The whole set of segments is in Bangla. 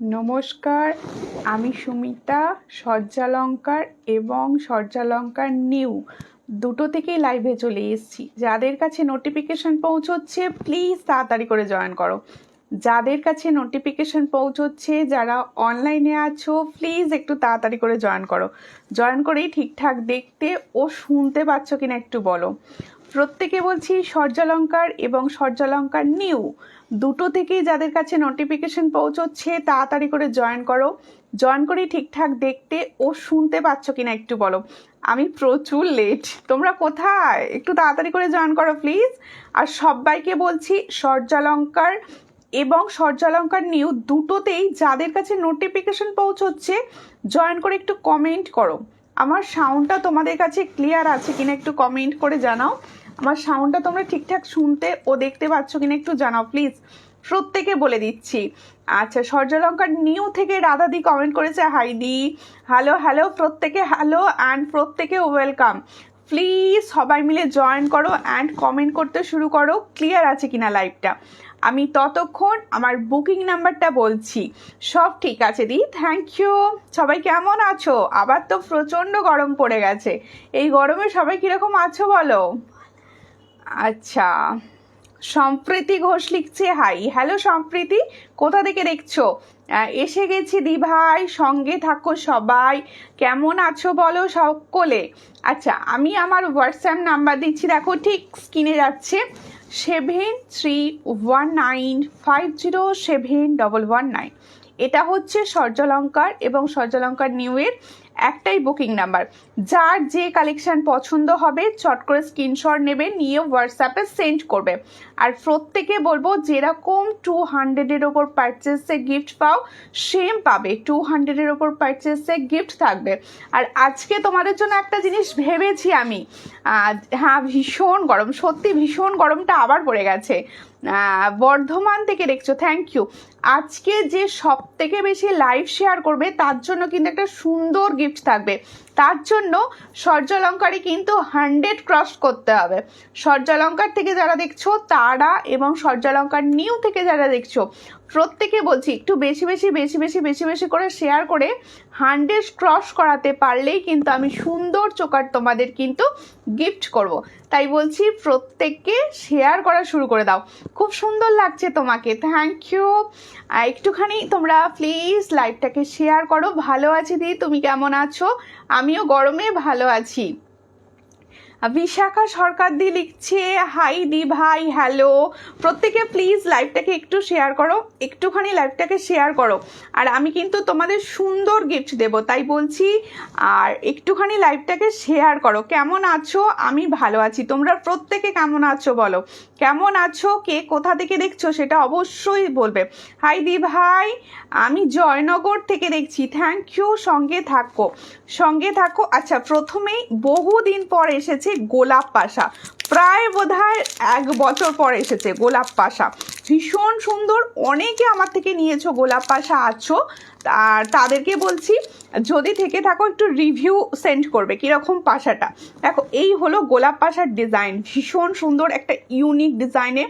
নমস্কার, আমি সুমিতা সজ্জালঙ্কার এবং সজ্জালঙ্কার নিউ দুটো থেকেই লাইভে চলে এসেছি। যাদের কাছে নোটিফিকেশন পৌঁছচ্ছে প্লিজ তাড়াতাড়ি করে জয়েন করো। যাদের কাছে নোটিফিকেশন পৌঁছচ্ছে, যারা অনলাইনে আছো প্লিজ একটু তাড়াতাড়ি করে জয়েন করো। জয়েন করেই ঠিকঠাক দেখতে ও শুনতে পাচ্ছ কিনা একটু বলো। প্রত্যেকে বলছি সজ্জালঙ্কার এবং সজ্জালঙ্কার নিউ দুটো থেকেই যাদের কাছে নোটিফিকেশন পৌঁছচ্ছে তাড়াতাড়ি করে জয়েন করো। জয়েন করেই ঠিকঠাক দেখতে ও শুনতে পাচ্ছ কিনা একটু বলো। আমি প্রচুর লেট, তোমরা কোথায়? একটু তাড়াতাড়ি করে জয়েন করো প্লিজ। আর সবাইকে বলছি সজ্জালঙ্কার এবং সজ্জালঙ্কার নিউ দুটোতেই যাদের কাছে নোটিফিকেশন পৌঁছচ্ছে জয়েন করে একটু কমেন্ট করো। আমার সাউন্ডটা তোমাদের কাছে ক্লিয়ার আছে কিনা একটু কমেন্ট করে জানাও। আমার সাউন্ডটা তোমরা ঠিকঠাক শুনতে ও দেখতে পাচ্ছ কিনা একটু জানাও প্লিজ। প্রত্যেকে বলে দিচ্ছি। আচ্ছা, সজ্জালঙ্কার নিউ থেকে রাধাদি কমেন্ট করেছে হাই দি। হ্যালো হ্যালো, প্রত্যেকে হ্যালো অ্যান্ড প্রত্যেকে ওয়েলকাম। প্লিজ সবাই মিলে জয়েন করো অ্যান্ড কমেন্ট করতে শুরু করো ক্লিয়ার আছে কিনা লাইভটা। আমি ততক্ষণ আমার বুকিং নাম্বারটা বলছি। সব ঠিক আছে দি, থ্যাংক ইউ। সবাই কেমন আছো? আবার তো প্রচণ্ড গরম পড়ে গেছে। এই গরমে সবাই কীরকম আছো বলো। আচ্ছা, সম্প্রীতি ঘোষ লিখছে হাই। হ্যালো সম্প্রীতি, কোথা থেকে দেখছো? এসে গেছি দি ভাই, সঙ্গে থাকো সবাই। কেমন আছো বলো সকলে। আচ্ছা, আমি আমার হোয়াটসঅ্যাপ নাম্বার দিচ্ছি, দেখো ঠিক স্ক্রিনে যাচ্ছে 7319507119। এটা হচ্ছে সজ্জালঙ্কার এবং সজ্জালঙ্কার নিউয়ের একটাই বুকিং নাম্বার। যার যে কালেকশন পছন্দ হবে চট করে স্ক্রিনশট নেবে, নিয়ে হোয়াটসঅ্যাপে সেন্ড করবে। আর প্রত্যেকে বলবো যেরকম 200-এর ওপর পারচেসে গিফট পাও সেম পাবে, 200-এর ওপর পারচেসে গিফট থাকবে। আর আজকে তোমাদের জন্য একটা জিনিস ভেবেছি আমি। হ্যাঁ, ভীষণ গরম, সত্যি ভীষণ গরমটা আবার পড়ে গেছে। বর্ধমান থেকে দেখছো, থ্যাংক ইউ। আজকে যে সব থেকে বেশি লাইভ শেয়ার করবে তার জন্য কিন্তু একটা সুন্দর গিফট থাকবে। তার জন্য সজ্জালঙ্কারই কিন্তু 100 ক্রস করতে হবে। সজ্জালঙ্কার থেকে যারা দেখছো তারা এবং সজ্জালঙ্কার নিউ থেকে যারা দেখছো প্রত্যেকে বলছি একটু বেশি বেশি বেশি বেশি বেশি বেশি করে শেয়ার করে 100 ক্রস করাতে পারলেই কিন্তু আমি সুন্দর চোকার তোমাদের কিন্তু গিফট করব। তাই বলছি প্রত্যেককে শেয়ার করা শুরু করে দাও। খুব সুন্দর লাগছে তোমাকে, থ্যাংক ইউ। একটুখানি তোমরা প্লিজ লাইভটাকে শেয়ার করো। ভালো আছি দি, তুমি কেমন আছো? আমিও গরমে ভালো আছি। বিশাখা সরকার দি লিখছে হাই দি ভাই, হ্যালো। প্রত্যেকে প্লিজ লাইভটাকে একটু শেয়ার করো, একটুখানি লাইভটাকে শেয়ার করো। আর আমি কিন্তু তোমাদের সুন্দর গিফট দেব, তাই বলছি আর একটুখানি লাইভটাকে শেয়ার করো। কেমন আছো? আমি ভালো আছি, তোমরা প্রত্যেকে কেমন আছো বলো। কেমন আছো, কে কোথা থেকে দেখছো সেটা অবশ্যই বলবে। হাই দি ভাই, আমি জয়নগর থেকে দেখছি, থ্যাংক ইউ। সঙ্গে থাকো, সঙ্গে থাকো। আচ্ছা, প্রথমেই বহুদিন পর এসেছে গোলাপ পাশা, প্রায় বোধহয় 1 বছর পর এসেছে গোলাপ পাশা। ভীষণ সুন্দর, অনেকে আমার থেকে নিয়েছো গোলাপ পাশা আছো। আর তাদেরকে বলছি যদি থেকে থাকো একটু রিভিউ সেন্ড করবে কীরকম পাশাটা। দেখো, এই হলো গোলাপ পাশার ডিজাইন, ভীষণ সুন্দর একটা ইউনিক ডিজাইনে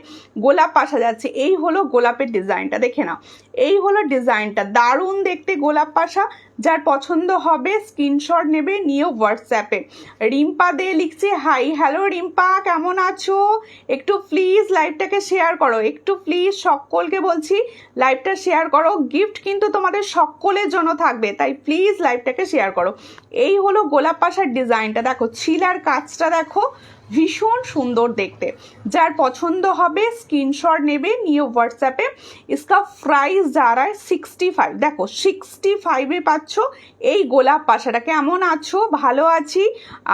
গোলাপ পাশা যাচ্ছে। এই হলো গোলাপের ডিজাইনটা, দেখে নাও। এই হলো ডিজাইনটা, দারুণ দেখতে গোলাপ পাশা। যার পছন্দ হবে স্ক্রিনশট নেবে, নিয়ে হোয়াটসঅ্যাপে। রিম্পা দে লিখছে হাই, হ্যালো রিম্পা, কেমন আছো? একটু প্লিজ লাইভটাকে শেয়ার করো, একটু প্লিজ সকলকে বলছি লাইভটা শেয়ার করো। গিফট কিন্তু তোমাদের সকলের জন্য থাকবে, তাই প্লিজ লাইভটাকে শেয়ার করো। এই হলো গোলাপ পাশার ডিজাইনটা, দেখো ছিলার কাজটা দেখো, ভীষণ সুন্দর দেখতে। যার পছন্দ হবে স্ক্রিনশট নেবে, নিয়ে হোয়াটসঅ্যাপে। इसका প্রাইস যা রা 65, দেখো 65-এ পাচ্ছ এই গোলাপ পাশাটা। কেমন আছো? ভালো আছি।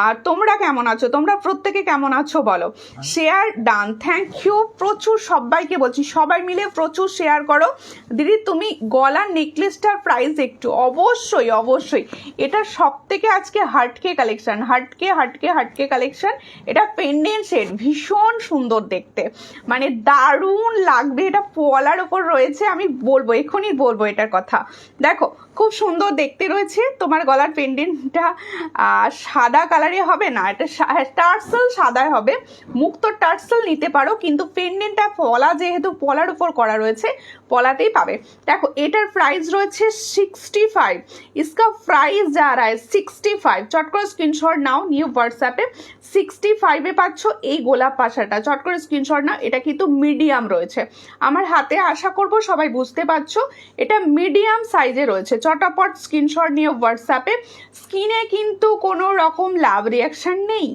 আর তোমরা কেমন আছো? তোমরা প্রত্যেকে কেমন আছো বলো। Share done, thank you. প্রচুর সবাইকে বলছি সবাই মিলে প্রচুর শেয়ার করো। দিদি তুমি গলার নেকলেসটার প্রাইস একটু অবশ্যই অবশ্যই, এটা সব থেকে আজকে হাটকে কালেকশন, হাটকে হাটকে হাটকে কালেকশন। এটা এটা পেন্ডেন্ট সেট, ভীষণ সুন্দর দেখতে, মানে দারুণ লাগবে। এটা পলার ওপর রয়েছে, আমি বলবো এখনই বলবো এটার কথা। দেখো খুব সুন্দর দেখতে রয়েছে। তোমার গলার পেন্ডেন্টটা সাদা কালারে হবে না, এটা টার্সেল সাদায় হবে, মুক্ত টার্সেল নিতে পারো, কিন্তু পেন্ডেন্টটা পলা যেহেতু পলার উপর করা রয়েছে পলাতেই পাবে। দেখো এটার প্রাইস রয়েছে 65, इसका प्राइस जा रहा है 65। চট করে স্ক্রিনশট নাও, নিউ হোয়াটসঅ্যাপে 65-এ পাচ্ছ এই গোলাপ পাশাটা, চট করে স্ক্রিনশট নাও। এটা কিন্তু মিডিয়াম রয়েছে আমার হাতে, আশা করব সবাই বুঝতে পারছো এটা মিডিয়াম সাইজে রয়েছে। চটাপট স্ক্রিনশট নিয়ে হোয়াটসঅ্যাপে। স্কিনে কিন্তু কোনো রকম লাভ রিয়াকশন নেই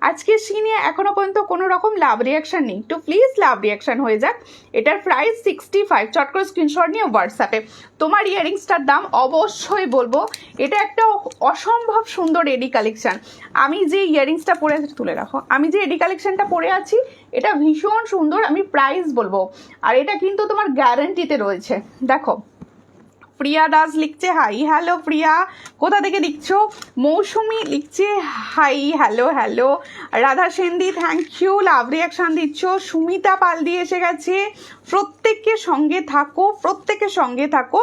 আজকে, স্কিনে এখনো পর্যন্ত কোনো রকম লাভ রিয়াকশন নেই, তো প্লিজ লাভ রিয়াকশন হয়ে যাক। এটার প্রাইস 65, চট করে স্ক্রিনশট নিয়ে হোয়াটসঅ্যাপে। তোমার ইয়ারিংসটার দাম অবশ্যই বলবো, এটা একটা অসম্ভব সুন্দর এডি কালেকশন। আমি যে ইয়ারিংসটা পরে আছি, তুলে রাখো, আমি যে এডি কালেকশনটা পরে আছি এটা ভীষণ সুন্দর, আমি প্রাইস বলবো। আর এটা কিন্তু তোমার গ্যারান্টিতে রয়েছে। দেখো প্রিয়া দাস লিখছে হাই, হ্যালো প্রিয়া, কোথা থেকে লিখছো? মৌসুমি লিখছে হাই, হ্যালো হ্যালো। রাধা সেনদি থ্যাংক ইউ, লাভ রিয়াকশান দিচ্ছ। সুমিতা পাল দিয়ে এসে গেছে। প্রত্যেকের সঙ্গে থাকো, প্রত্যেকের সঙ্গে থাকো,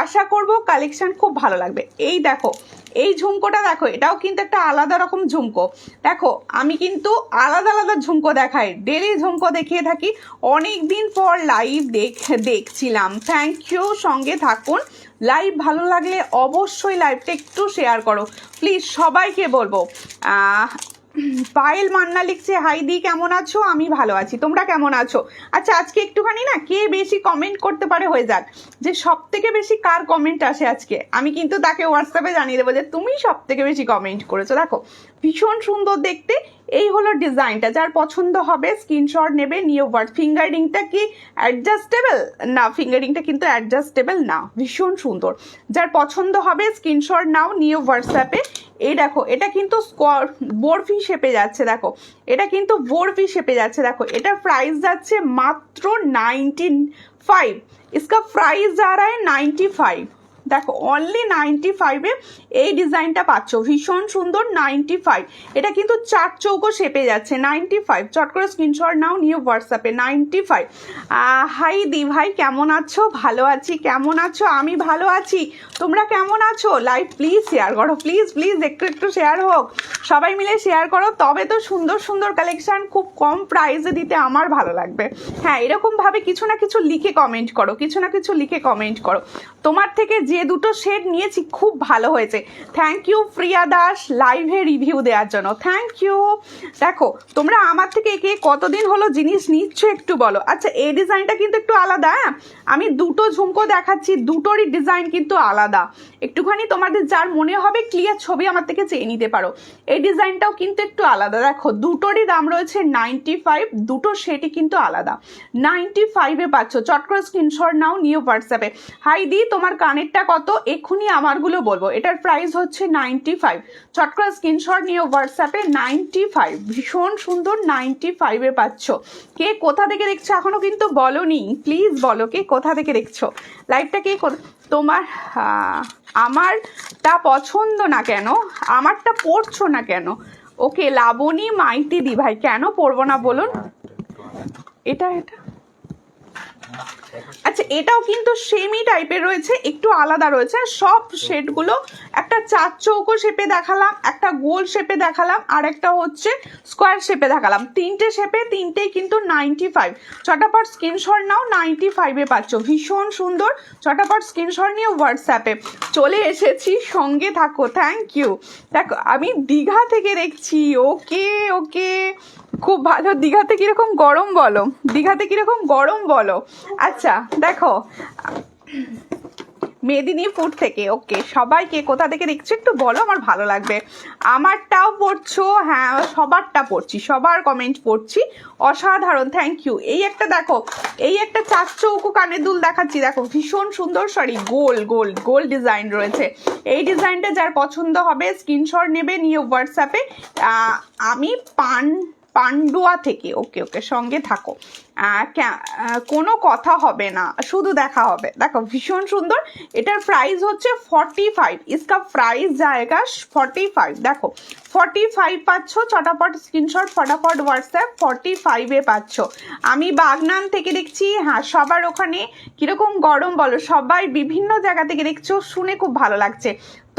আশা করব কালেকশন খুব ভালো লাগবে। এই দেখো এই ঝুমকোটা দেখো, এটাও কিন্তু একটা আলাদা রকম ঝুমকো। দেখো আমি কিন্তু আলাদা আলাদা ঝুমকো দেখাই, ডেলি ঝুমকো দেখিয়ে থাকি, অনেক দিন পর লাইভ দেখছিলাম। থ্যাংক ইউ, সঙ্গে থাকুন। লাইভ ভালো লাগলে অবশ্যই লাইভটা একটু শেয়ার করো প্লিজ, সবাইকে বলবো। পায়েল মান্না লিখছে হাই দি, কেমন আছো? আমি ভালো আছি, তোমরা কেমন আছো? আচ্ছা আজকে একটুখানি না কে বেশি কমেন্ট করতে পারে হয়ে যাক, যে সব থেকে বেশি কার কমেন্ট আসে আজকে, আমি কিন্তু তাকে হোয়াটসঅ্যাপে জানিয়ে দেবো যে তুমি সব থেকে বেশি কমেন্ট করেছো। দেখো ভীষণ সুন্দর দেখতে, এই হলো ডিজাইনটা। যার পছন্দ হবে স্ক্রিনশট নেবে, নিয়ে হোয়াটস। ফিঙ্গারিংটা কি অ্যাডজাস্টেবল? না, ফিঙ্গারিংটা কিন্তু অ্যাডজাস্টেবল না, ভীষণ সুন্দর। যার পছন্দ হবে স্ক্রিনশট নাও, নিয়ে হোয়াটসঅ্যাপে। এই দেখো এটা কিন্তু বরফি শেপে যাচ্ছে, দেখো এটা কিন্তু বরফি শেপে যাচ্ছে। দেখো এটার প্রাইস যাচ্ছে মাত্র 95, इसका प्राइस जा रहा है 95। দেখো অনলি 95-এ এই ডিজাইনটা পাচ্ছ, ভীষণ সুন্দর। 95, এটা কিন্তু চার চৌকো শেপে যাচ্ছে। 95, চট করে স্ক্রিনশট নাও, নিয়ে হোয়াটসঅ্যাপে। 95। হাই দি ভাই, কেমন আছো? ভালো আছি, কেমন আছো? আমি ভালো আছি, তোমরা কেমন আছো? লাইভ প্লিজ শেয়ার করো, প্লিজ প্লিজ একটু শেয়ার হোক, সবাই মিলে শেয়ার করো, তবে তো সুন্দর সুন্দর কালেকশন খুব কম প্রাইসে দিতে আমার ভালো লাগবে। হ্যাঁ এরকমভাবে কিছু না কিছু লিখে কমেন্ট করো, কিছু না কিছু লিখে কমেন্ট করো। তোমার থেকে যে দুটো শেড নিয়েছি খুব ভালো হয়েছে। থ্যাংক ইউ প্রিয়া দাস, লাইভে রিভিউ দেওয়ার জন্য থ্যাংক ইউ। দেখো তোমরা আমার থেকে কে কতদিন হলো জিনিস নিচ্ছ একটু বলো। আচ্ছা এই ডিজাইনটা কিন্তু একটু আলাদা, হ্যাঁ আমি দুটো ঝুমকো দেখাচ্ছি, দুটোরই ডিজাইন কিন্তু আলাদা। একটুখানি তোমাদের যার মনে হবে ক্লিয়ার ছবি আমার থেকে চেয়ে নিতে পারো। এই ডিজাইনটাও কিন্তু একটু আলাদা। দেখো দুটোরই দাম রয়েছে 95, দুটো সেটই কিন্তু আলাদা। 95-এ পাচ্ছ, চট করে স্ক্রিনশট নাও, নিয়ে হোয়াটসঅ্যাপে। হাই দি, তোমার কানেরটা কত? এক্ষুনি আমারগুলো বলবো। এটার প্রাইস হচ্ছে 95, চট করে স্ক্রিনশট নিয়ে হোয়াটসঅ্যাপে। 95, ভীষণ সুন্দর। 95-এ পাচ্ছ। কে কোথা থেকে দেখছো এখনো কিন্তু বলোনি, প্লিজ বলো কে কোথা থেকে দেখছো লাইভটা, কে তোমার আমারটা পছন্দ না কেন, আমারটা পড়ছো না কেন? ওকে লাবণী মাইতি দি ভাই, কেন পড়বো না বলুন? এটা আচ্ছা এটাও কিন্তু সেমই টাইপের রয়েছে, একটু আলাদা রয়েছে। সব শেডগুলো একটা চার চৌকো শেপে দেখালাম, একটা গোল শেপে দেখালাম, আর একটা হচ্ছে স্কোয়ার শেপে দেখালাম। তিনটে শেপে, তিনটেই কিন্তু 95। চটাপট স্ক্রিনশট নাও, 95-এ পাচ্ছ, ভীষণ সুন্দর। চটাপট স্ক্রিনশট নিয়ে হোয়াটসঅ্যাপে চলে এসেছি, সঙ্গে থাকো। Thank you. দেখো আমি দীঘা থেকে দেখছি, ওকে ওকে, খুব ভালো। দীঘাতে কিরকম গরম বলো, দীঘাতে কিরকম গরম বলো। আচ্ছা দেখো মেদিনীপুর থেকে, ওকে সবাইকে কোথা থেকে দেখছো একটু বলো, আমার ভালো লাগবে। আমারটাও পড়ছো? হ্যাঁ সবারটা পড়ছি, সবার কমেন্ট পড়ছি, অসাধারণ থ্যাংক ইউ। এই একটা দেখো, এই একটা চার চৌকো কানের দুল দেখাচ্ছি, দেখো ভীষণ সুন্দর। সরি গোল ডিজাইন রয়েছে। এই ডিজাইনটা যার পছন্দ হবে স্ক্রিনশট নেবে, নিয়ে হোয়াটসঅ্যাপে। আমি পান্ডুয়া থেকে। ওকে ওকে, সঙ্গে থাকো, কোনো কথা হবে না, শুধু দেখা হবে। দেখো ভীষণ সুন্দর, এটার প্রাইস হচ্ছে 45, इसका প্রাইস जाएगा 45। দেখো 45 পাচ্ছ, চটাপট স্ক্রিনশট, ফটাফট হোয়াটসঅ্যাপ, 45-এ পাচ্ছ। আমি বাগনান থেকে দেখছি, হ্যাঁ সবার ওখানে কিরকম গরম বলো, সবাই বিভিন্ন জায়গা থেকে দেখছো, শুনে খুব ভালো লাগছে।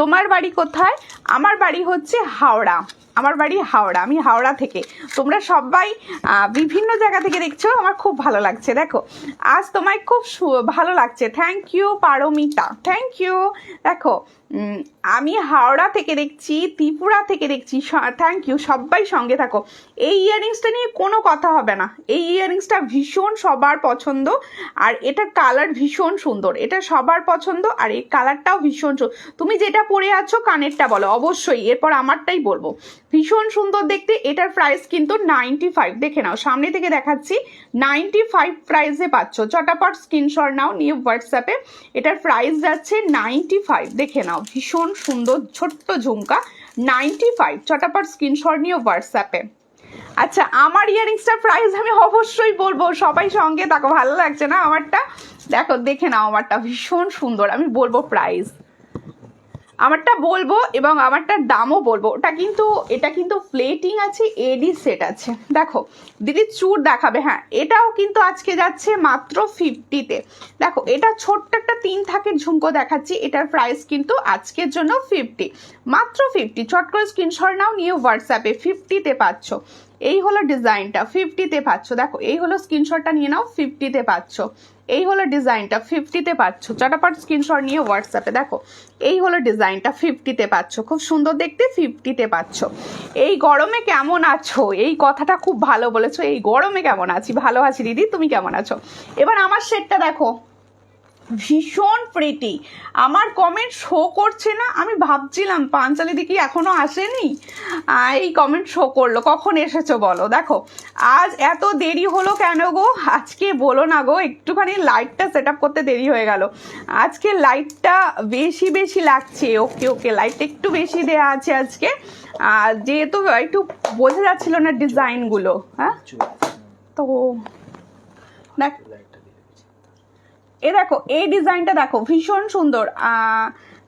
তোমার বাড়ি কোথায়? আমার বাড়ি হচ্ছে হাওড়া, আমার বাড়ি হাওড়া, আমি হাওড়া থেকে। তোমরা সবাই বিভিন্ন জায়গা থেকে দেখছো, আমার খুব ভালো লাগছে। দেখো আজ তোমায় খুব ভালো লাগছে, thank you Paromita, thank you. দেখো আমি হাওড়া থেকে দেখছি, ত্রিপুরা থেকে দেখছি, থ্যাংক ইউ, সবাই সঙ্গে থাকো। এই ইয়াররিংসটা নিয়ে কোনো কথা হবে না, এই ইয়াররিংসটা ভীষণ সবার পছন্দ, আর এটার কালার ভীষণ সুন্দর, এটা সবার পছন্দ, আর এই কালারটাও ভীষণ সুন্দর। তুমি যেটা পরে আছো কানেরটা বলো অবশ্যই, এরপর আমারটাই বলবো। ভীষণ সুন্দর দেখতে, এটার প্রাইস কিন্তু 95, দেখে নাও সামনে থেকে দেখাচ্ছি, 95 প্রাইসে পাচ্ছ। চটাপট স্ক্রিনশট নাও, নিয়ে হোয়াটসঅ্যাপে, এটার প্রাইস যাচ্ছে 95, দেখে নাও ভীষণ সুন্দর ছোট্ট ঝুমকা, 95। চটাপট স্ক্রিনশট নিয়ে হোয়াটসঅ্যাপে। আচ্ছা আমার ইয়ারিংসটার প্রাইস আমি অবশ্যই বলবো, সবাই সঙ্গে থাকো, ভালো লাগছে না আমারটা? দেখো দেখে নাও আমারটা ভীষণ সুন্দর, আমি বলবো প্রাইস, আমারটা বলবো এবং আমারটার দামও বলবো। এটা কিন্তু প্লেটিং আছে, এডি সেট আছে। দেখো দিদি চুর দেখাবে, হ্যাঁ এটাও কিন্তু আজকে যাচ্ছে মাত্র 50-তে। দেখো এটা ছোট্ট একটা 3 থাকের ঝুমকো দেখাচ্ছি, এটার প্রাইস কিন্তু আজকের জন্য 50, মাত্র 50। চট করে স্ক্রিনশট নাও, নিয়ে হোয়াটসঅ্যাপে 50-তে পাচ্ছ। এই হলো ডিজাইনটা, 50-তে পাচ্ছ। দেখো এই হলো স্ক্রিনশটটা নিয়ে নাও, 50-তে পাচ্ছ। এই হলো ডিজাইনটা, 50-তে পাচ্ছ। চটাপট স্ক্রিনশট নিয়ে হোয়াটসঅ্যাপে। দেখো এই হলো ডিজাইনটা, 50-তে পাচ্ছ, খুব সুন্দর দেখতে, 50-তে পাচ্ছ। এই গরমে কেমন আছো, এই কথাটা খুব ভালো বলেছো, এই গরমে কেমন আছি? ভালো আছি দিদি, তুমি কেমন আছো? এবার আমার সেটটা দেখো, ভীষণ প্রিটি। আমার কমেন্ট শো করছে না, আমি ভাবছিলাম পাঞ্চালি দিকে এখনো আসেনি, এই কমেন্ট শো করলো, কখন এসেছো বলো। দেখো আজ এত দেরি হলো কেন গো? আজকে বলো না গো, একটুখানি লাইটটা সেট আপ করতে দেরি হয়ে গেল, আজকে লাইটটা বেশি লাগছে। ওকে ওকে, লাইটটা একটু বেশি দেওয়া আছে আজকে, যেহেতু একটু বোঝা যাচ্ছিল না ডিজাইনগুলো। হ্যাঁ তো দেখ, এ দেখো এই ডিজাইনটা দেখো ভীষণ সুন্দর।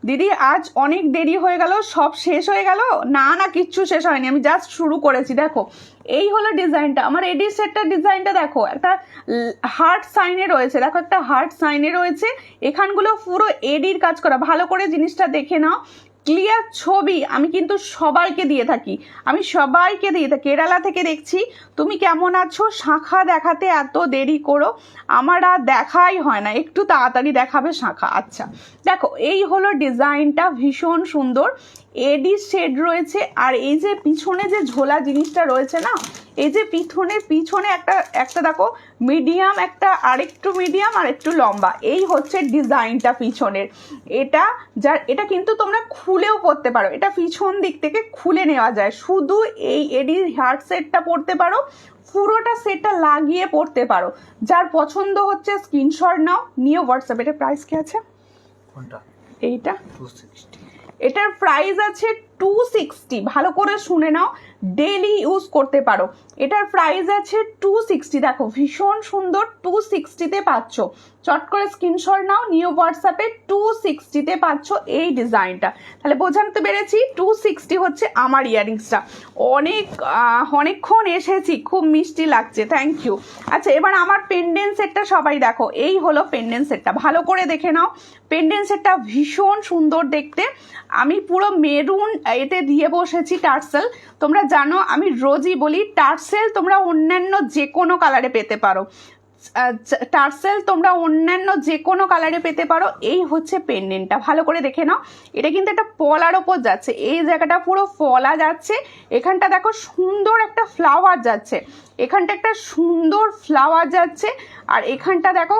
দিদি আজ অনেক দেরি হয়ে গেল, সব শেষ হয়ে গেল? না না, কিচ্ছু শেষ হয়নি, আমি জাস্ট শুরু করেছি। দেখো এই হলো ডিজাইনটা, আমার এডি সেটটার ডিজাইনটা দেখো, একটা হার্ট সাইনে রয়েছে, দেখো একটা হার্ট সাইনে রয়েছে, এখানগুলো পুরো এডির কাজ করা। ভালো করে জিনিসটা দেখে নাও, ক্লিয়ার ছবি আমি কিন্তু সবাইকে দিয়ে থাকি, কেরালা থেকে দেখছি। তুমি কেমন আছো? শাখা দেখাতে এত দেরি করো, আমার আর দেখাই হয় না, একটু তাড়াতাড়ি দেখাবে শাখা। আচ্ছা দেখো এই হলো ডিজাইনটা, ভীষণ সুন্দর, এডি শেড রয়েছে। আর এই যে পিছনে যে ঝোলা জিনিসটা রয়েছে না, এই যে পিছনে একটা দেখো মিডিয়াম, একটা আরেকটু মিডিয়াম আর একটু লম্বা, এই হচ্ছে ডিজাইনটা পিছনের। এটা কিন্তু তোমরা খুলেও পরতে পারো, এটা পিছন দিক থেকে খুলে নেওয়া যায়, শুধু এই এডি হার্ট সেটটা পরতে পারো, পুরোটা সেটটা লাগিয়ে পড়তে পারো। যার পছন্দ হচ্ছে স্ক্রিনশট নাও, নিয়ে হোয়াটসঅ্যাপ। এটা প্রাইস কি আছে? এইটা 260, এটার প্রাইস আছে 260। ভালো করে শুনে নাও, ডেইলি ইউজ করতে পারো। এটার প্রাইস আছে 260। দেখো ভীষণ সুন্দর, 260-তে পাচ্ছ। চট করে স্ক্রিনশট নাও, নিউ হোয়াটসঅ্যাপে 260-তে পাচ্ছ এই ডিজাইনটা। তাহলে বোঝাতে পেরেছি 260 হচ্ছে আমার ইয়ারিংসটা। অনেকক্ষণ এসেছি, খুব মিষ্টি লাগছে, থ্যাংক ইউ। আচ্ছা এবার আমার পেন্ডেন্ট সেটটা সবাই দেখো, এই হলো পেন্ডেন্ট সেটটা, ভালো করে দেখে নাও। পেন্ডেন্ট সেটটা ভীষণ সুন্দর দেখতে, আমি পুরো মেরুন এতে দিয়ে বসেছি টার্সেল। তোমরা জানো আমি রোজই বলি টার্সেল তোমরা অন্যান্য যে কোনো কালারে পেতে পারো, পেতে পারো। এই হচ্ছে পেন্ডেন্টটা, ভালো করে দেখে নাও। এটা কিন্তু একটা পলার ওপর যাচ্ছে, এই জায়গাটা পুরো পলা যাচ্ছে, এখানটা দেখো সুন্দর একটা ফ্লাওয়ার যাচ্ছে, এখানটা একটা সুন্দর ফ্লাওয়ার যাচ্ছে, আর এখানটা দেখো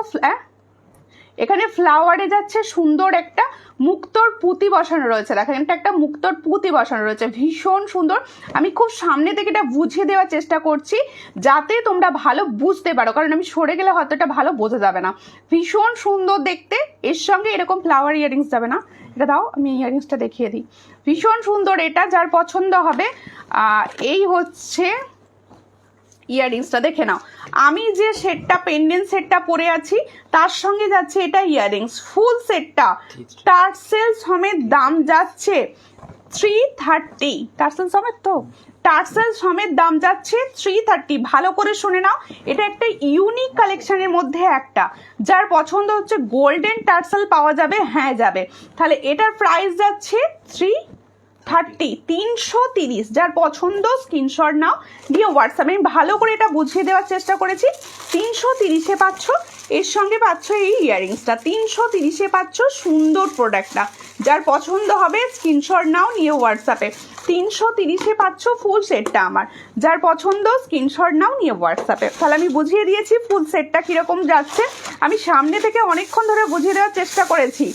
এখানে ফ্লাওয়ারে যাচ্ছে সুন্দর একটা মুক্তোর পুঁতি বসানো রয়েছে। দেখো এখানটা একটা মুক্তোর পুঁতি বসানো রয়েছে, ভীষণ সুন্দর। আমি খুব সামনে থেকে এটা বুঝিয়ে দেওয়ার চেষ্টা করছি যাতে তোমরা ভালো বুঝতে পারো, কারণ আমি সরে গেলে হয়তো এটা ভালো বোঝা যাবে না। ভীষণ সুন্দর দেখতে, এর সঙ্গে এরকম ফ্লাওয়ার ইয়ারিংস যাবে না, এটা দাও আমি ইয়ারিংসটা দেখিয়ে দিই। ভীষণ সুন্দর, এটা যার পছন্দ হবে। এই হচ্ছে ইয়াররিংসটা দেখে নাও, আমি যে সেটটা পেন্ডেন্ট সেটটা পরে আছি তার সঙ্গে যাচ্ছে এটা ইয়াররিংস, ফুল সেটটা টার্সেল সমেত দাম যাচ্ছে 330, টার্সেল সমেত তো, টার্সেল সমেত দাম যাচ্ছে 330। ভালো করে শুনে নাও, এটা একটা ইউনিক কালেকশনের মধ্যে একটা, যার পছন্দ হচ্ছে গোল্ডেন টার্সেল পাওয়া যাবে, হ্যাঁ যাবে। তাহলে এটার প্রাইস যাচ্ছে 330, যার পছন্দ স্ক্রিনশট নাও, দিয়ে হোয়াটসঅ্যাপে আমি ভালো করে এটা বুঝিয়ে দেওয়ার চেষ্টা করেছি। 330-এ পাচ্ছ, এর সঙ্গে পাচ্ছ এই ইয়াররিংসটা, 330-এ পাচ্ছ সুন্দর প্রোডাক্টটা, যার পছন্দ হবে স্ক্রিনশট নাও, নিয়ে হোয়াটসঅ্যাপে। 330-এ পাচ্ছ ফুল সেটটা আমার, যার পছন্দ স্ক্রিনশট নাও, নিয়ে হোয়াটসঅ্যাপে। তাহলে আমি বুঝিয়ে দিয়েছি ফুল সেটটা কীরকম যাচ্ছে, আমি সামনে থেকে অনেকক্ষণ ধরে বুঝিয়ে দেওয়ার চেষ্টা করেছি।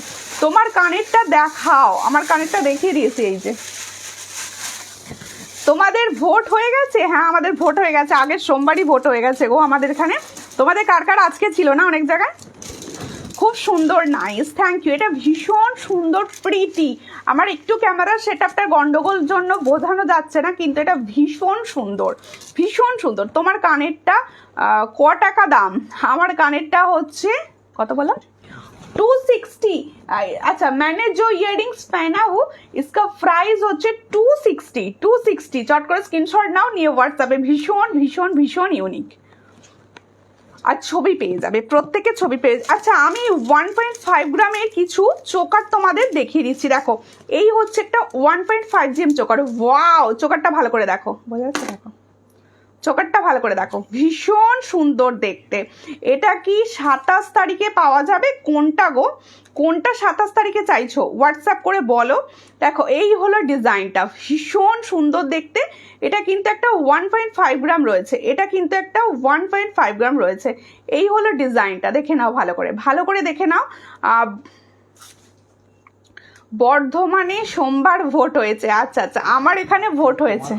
তোমার কানেরটা দেখাও, আমার কানেরটা দেখিয়ে দিয়েছি, এই যে। তোমাদের ভোট হয়ে গেছে? হ্যাঁ আমাদের ভোট হয়ে গেছে, আগের সোমবারই ভোট হয়ে গেছে গো আমাদের এখানে। তোমাদের কার কার আজকে ছিল না অনেক জায়গায়? খুব সুন্দর, নাইস, থ্যাংক ইউ। এটা ভীষণ সুন্দর, প্রিটি। আমার একটু ক্যামেরার সেটআপটা গন্ডগোল জন্য বোঝানো যাচ্ছে না, কিন্তু এটা ভীষণ সুন্দর, ভীষণ সুন্দর। তোমার কানেরটা ক টাকা দাম? আমার কানেরটা হচ্ছে কত বলো? 260। अच्छा मैंने जो इयररिंग्स पहना हूँ इसका प्राइस হচ্ছে 260। চট করে স্ক্রিনশট নাও, নিয়ে হোয়াটসঅ্যাপে। ভীষণ ভীষণ ভীষণ ইউনিক, আর ছবি পেয়ে যাবে, প্রত্যেকে ছবি পেয়ে। আচ্ছা আমি 1.5 গ্রামের কিছু চোকার তোমাদের দেখিয়ে দিচ্ছি। দেখো এই হচ্ছে একটা 1.5 GM চোকার। ওয়াও, চোকারটা ভালো করে দেখো, বোঝা যাচ্ছে? দেখো চোকারটা ভালো করে দেখো, ভীষণ সুন্দর দেখতে। এটা কি 27 তারিখে পাওয়া যাবে? কোনটা গো, কোনটা 27 তারিখে চাইছো হোয়াটসঅ্যাপ করে বলো। দেখো এই হলো ডিজাইনটা, ভীষণ সুন্দর দেখতে। এটা কিন্তু একটা 1.5 গ্রাম রয়েছে, এটা কিন্তু একটা 1.5 গ্রাম রয়েছে। এই হলো ডিজাইনটা, দেখে নাও ভালো করে, ভালো করে দেখে নাও। বর্ধমানে সোমবার ভোট হয়েছে, আচ্ছা আচ্ছা, আমার এখানে ভোট হয়েছে।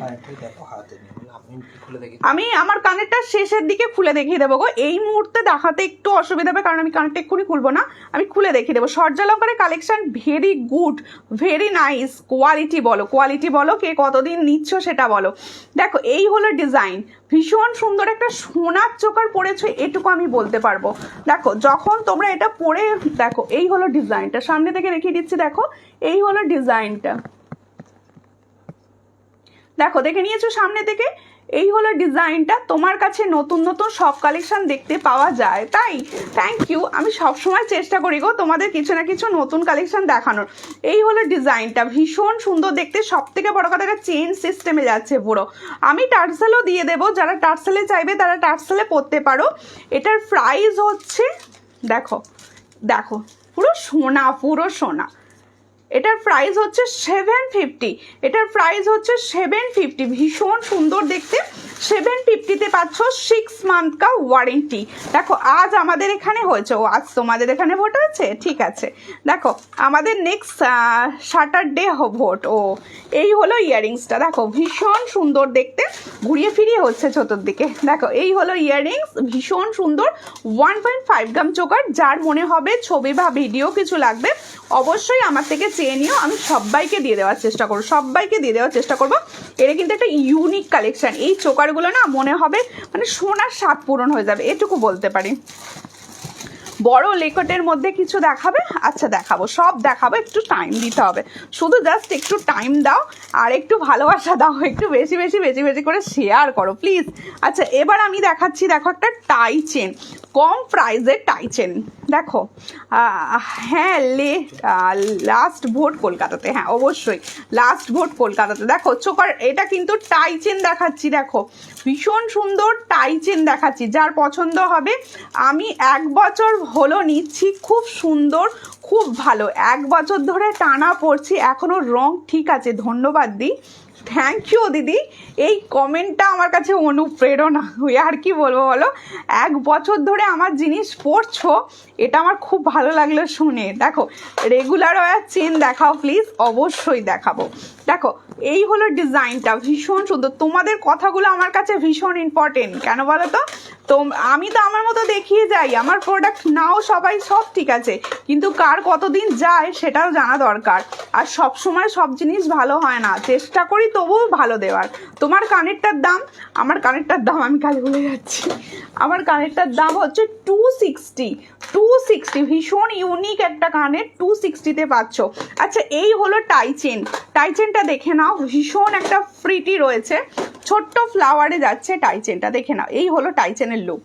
আমি আমার কানেরটা শেষের দিকে খুলে দেখিয়ে দেবো গো, এই মুহূর্তে দেখাতে একটু অসুবিধা হবে, কারণ আমি কানেরটা এক্ষুনি খুলবো না, আমি খুলে দেখিয়ে দেবো। সূর্যালঙ্কারের collection very good, very nice. Quality বলো, কোয়ালিটি বলো, কে কতদিন নিচ্ছ সেটা বলো। দেখো এই হলো ডিজাইন, ভীষণ সুন্দর একটা সোনার চোকার পরেছো, এটুকু আমি বলতে পারবো। দেখো যখন তোমরা এটা পরে, দেখো এই হলো ডিজাইনটা, সামনে থেকে রেখে দিচ্ছি, দেখো এই হলো ডিজাইনটা, দেখো দেখে নিয়েছো সামনে থেকে, এই হলো ডিজাইনটা। তোমার কাছে নতুন নতুন সব কালেকশন দেখতে পাওয়া যায়, তাই থ্যাংক ইউ। আমি সবসময় চেষ্টা করি গো তোমাদের কিছু না কিছু নতুন কালেকশন দেখানোর। এই হলো ডিজাইনটা, ভীষণ সুন্দর দেখতে। সব থেকে বড় কথা, এটা চেইন সিস্টেমে যাচ্ছে পুরো। আমি টার্সেলও দিয়ে দেবো, যারা টার্সেলে চাইবে তারা টার্সেলে পরতে পারো। এটার প্রাইস হচ্ছে, দেখো দেখো পুরো সোনা, পুরো সোনা। এটার প্রাইস হচ্ছে 750, এটার প্রাইস হচ্ছে 750, ভীষণ সুন্দর দেখতে। 750-তে পাচ্ছ 6 মান্থ কা ওয়ারেন্টি। দেখো আজ আমাদের এখানে হয়েছে, ও আজ তোমাদের এখানে ভোট হয়েছে, ঠিক আছে। দেখো আমাদের নেক্সট স্যাটারডে ভোট। ও এই হলো ইয়াররিংসটা, দেখো ভীষণ সুন্দর দেখতে, ঘুরিয়ে ফিরিয়ে হচ্ছে চতুর্দিকে। দেখো এই হলো ইয়াররিংস, ভীষণ সুন্দর। 1.5 গ্রাম চোকার, যার মনে হবে ছবি বা ভিডিও কিছু লাগবে অবশ্যই আমার থেকে চেয়ে নিও, আমি সবাইকে দিয়ে দেওয়ার চেষ্টা করবো, সবাইকে দিয়ে দেওয়ার চেষ্টা করবো। এটা কিন্তু একটা ইউনিক কালেকশন, এই চোকারগুলো না মনে হবে মানে সোনার স্বাদ পূরণ হয়ে যাবে, এটুকু বলতে পারি। বড় লেকটের মধ্যে কিছু দেখাবে? আচ্ছা দেখাবো, সব দেখাবো, একটু টাইম দিতে হবে, শুধু জাস্ট একটু টাইম দাও আর একটু ভালোবাসা দাও, একটু বেশি বেশি বেশি বেশি করে শেয়ার করো প্লিজ। আচ্ছা এবার আমি দেখাচ্ছি, দেখো একটা টাই চেন, কম প্রাইসের টাই চেন। দেখো হ্যাঁ লাস্ট ভোট কলকাতাতে, হ্যাঁ অবশ্যই লাস্ট ভোট কলকাতাতে। দেখো চোকার, এটা কিন্তু টাই চেন দেখাচ্ছি, দেখো ভীষণ সুন্দর টাই চেন দেখাচ্ছি, যার পছন্দ হবে। আমি 1 বছর হলো নিচ্ছি, খুব সুন্দর, খুব ভালো, 1 বছর ধরে টানা পড়ছি, এখনো রং ঠিক আছে। ধন্যবাদ দি, থ্যাংক ইউ দিদি, এই কমেন্টটা আমার কাছে অনুপ্রেরণা, আর কি বলবো বলো। 1 বছর ধরে আমার জিনিস পরছো, এটা আমার খুব ভালো লাগলো শুনে। দেখো রেগুলার ওয়্যার চেন দেখাও প্লিজ, অবশ্যই দেখাবো। দেখো এই হলো ডিজাইনটা, ভীষণ সুন্দর। তোমাদের কথাগুলো আমার কাছে ভীষণ ইম্পর্টেন্ট, কেন বলো তো? তো আমি তো আমার মতো দেখিয়ে যাই, আমার প্রোডাক্ট নাও সবাই, সব ঠিক আছে, কিন্তু কার কতদিন যায় সেটাও জানা দরকার। আর সব সময় সব জিনিস ভালো হয় না, চেষ্টা করি তবুও ভালো দেওয়ার। তোমার কানেরটার দাম, আমার কানেরটার দাম আমি কালে ভুলে যাচ্ছি, আমার কানেরটার দাম হচ্ছে 260, ভীষণ ইউনিক একটা কানের 260-তে পাচ্ছ। আচ্ছা এই হলো টাই চেন, টাই চেনটা দেখে নাও, ভীষণ একটা ফ্রিটি রয়েছে, ছোট্ট ফ্লাওয়ারে যাচ্ছে টাই চেনটা, দেখে নাও। এই হলো টাই চেনের লুক,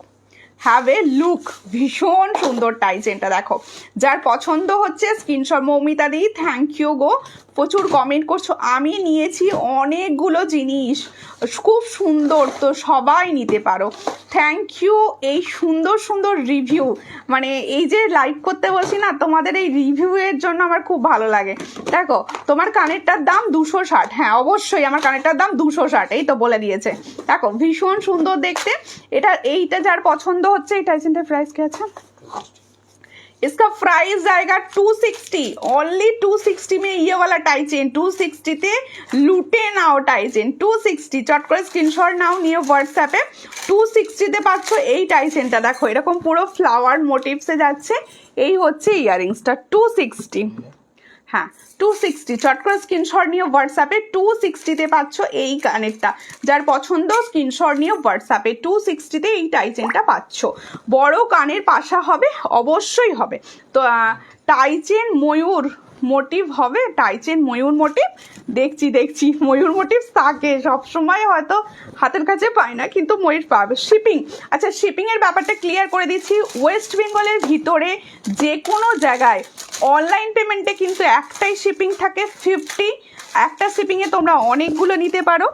হ্যাভ এ লুক, ভীষণ সুন্দর টাই চেনটা দেখো। যার পছন্দ হচ্ছে screenshot, Moumita di thank you গো, প্রচুর কমেন্ট করছো। আমি নিয়েছি অনেকগুলো জিনিস, খুব সুন্দর, তো সবাই নিতে পারো। থ্যাংক ইউ এই সুন্দর সুন্দর রিভিউ, মানে এই যে লাইভ করতে বলছি না, তোমাদের এই রিভিউয়ের জন্য আমার খুব ভালো লাগে। দেখো তোমার কানেরটার দাম 260, হ্যাঁ অবশ্যই আমার কানেরটার দাম 260, এই তো বলে দিয়েছে। দেখো ভীষণ সুন্দর দেখতে, এইটা যার পছন্দ হচ্ছে, এই টাইসেন্টের প্রাইস কি আছে? इसका प्राइस जाएगा 260, ओनली 260 में ये वाला टाई चेन 260 তে লুটে নাও টাই চেন 260, চট করে স্ক্রিনশট নাও, নিয়ে হোয়াটসঅ্যাপে 260 তে পাচ্ছ এই টাই চেনটা। দেখো এরকম পুরো ফ্লাওয়ার মোটিভসে যাচ্ছে, এই হচ্ছে ইয়ারিংসটা 260, হ্যাঁ 260, চট করে স্ক্রিনশট নিয়ে হোয়াটসঅ্যাপে 260-তে পাচ্ছ এই কানেরটা। যার পছন্দ স্ক্রিনশট নিয়ে হোয়াটসঅ্যাপে 260-তে এই টাই চেনটা পাচ্ছ। বড় কানের পাশা হবে, অবশ্যই হবে। তো টাই চেন ময়ূর মোটিভ হবে, টাই চেন ময়ূর মোটিভ, দেখছি ময়ূর মোটিভ থাকে সবসময়, হয়তো হাতের কাছে পাই না, কিন্তু ময়ূর পাবে। শিপিং, আচ্ছা শিপিংয়ের ব্যাপারটা ক্লিয়ার করে দিচ্ছি। ওয়েস্ট বেঙ্গলের ভিতরে যে কোনো জায়গায় অনলাইন পেমেন্টে কিন্তু একটাই শিপিং থাকে 50, একটা শিপিংয়ে তোমরা অনেকগুলো নিতে পারো।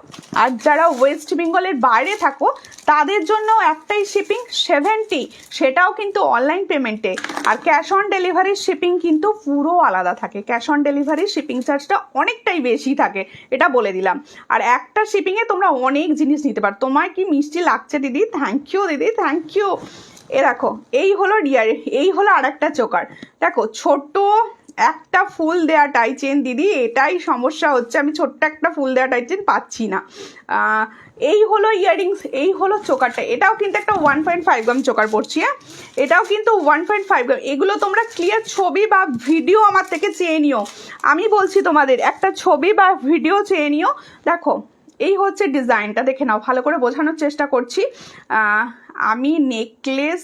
আর যারা ওয়েস্ট বেঙ্গলের বাইরে থাকো তাদের জন্য একটাই শিপিং 70, সেটাও কিন্তু অনলাইন পেমেন্টে। আর ক্যাশ অন ডেলিভারির শিপিং কিন্তু পুরো আলাদা থাকে, ক্যাশ অন ডেলিভারির শিপিং চার্জটা অনেকটাই বেশি থাকে, এটা বলে দিলাম। আর একটা শিপিংয়ে তোমরা অনেক জিনিস নিতে পারো। তোমার কি মিষ্টি লাগছে দিদি, থ্যাংক ইউ দিদি, থ্যাংক ইউ। এ দেখো এই হলো এই হলো আর একটা চোকার, দেখো ছোট্ট একটা ফুল দেয়া টাই চেন দিদি, এটাই সমস্যা হচ্ছে, আমি ছোট্ট একটা ফুল দেয়া টাই চেন পাচ্ছি না। এই হলো ইয়ারিংস, এই হলো চোকারটা, এটাও কিন্তু একটা 1.5 গ্রাম চোকার পড়ছি, হ্যাঁ এটাও কিন্তু 1.5 গ্রাম। এগুলো তোমরা ক্লিয়ার ছবি বা ভিডিও আমার থেকে চেয়ে নিও, আমি বলছি তোমাদের একটা ছবি বা ভিডিও চেয়ে নিও। দেখো এই হচ্ছে ডিজাইনটা, দেখে নাও, ভালো করে বোঝানোর চেষ্টা করছি। আমি নেকলেস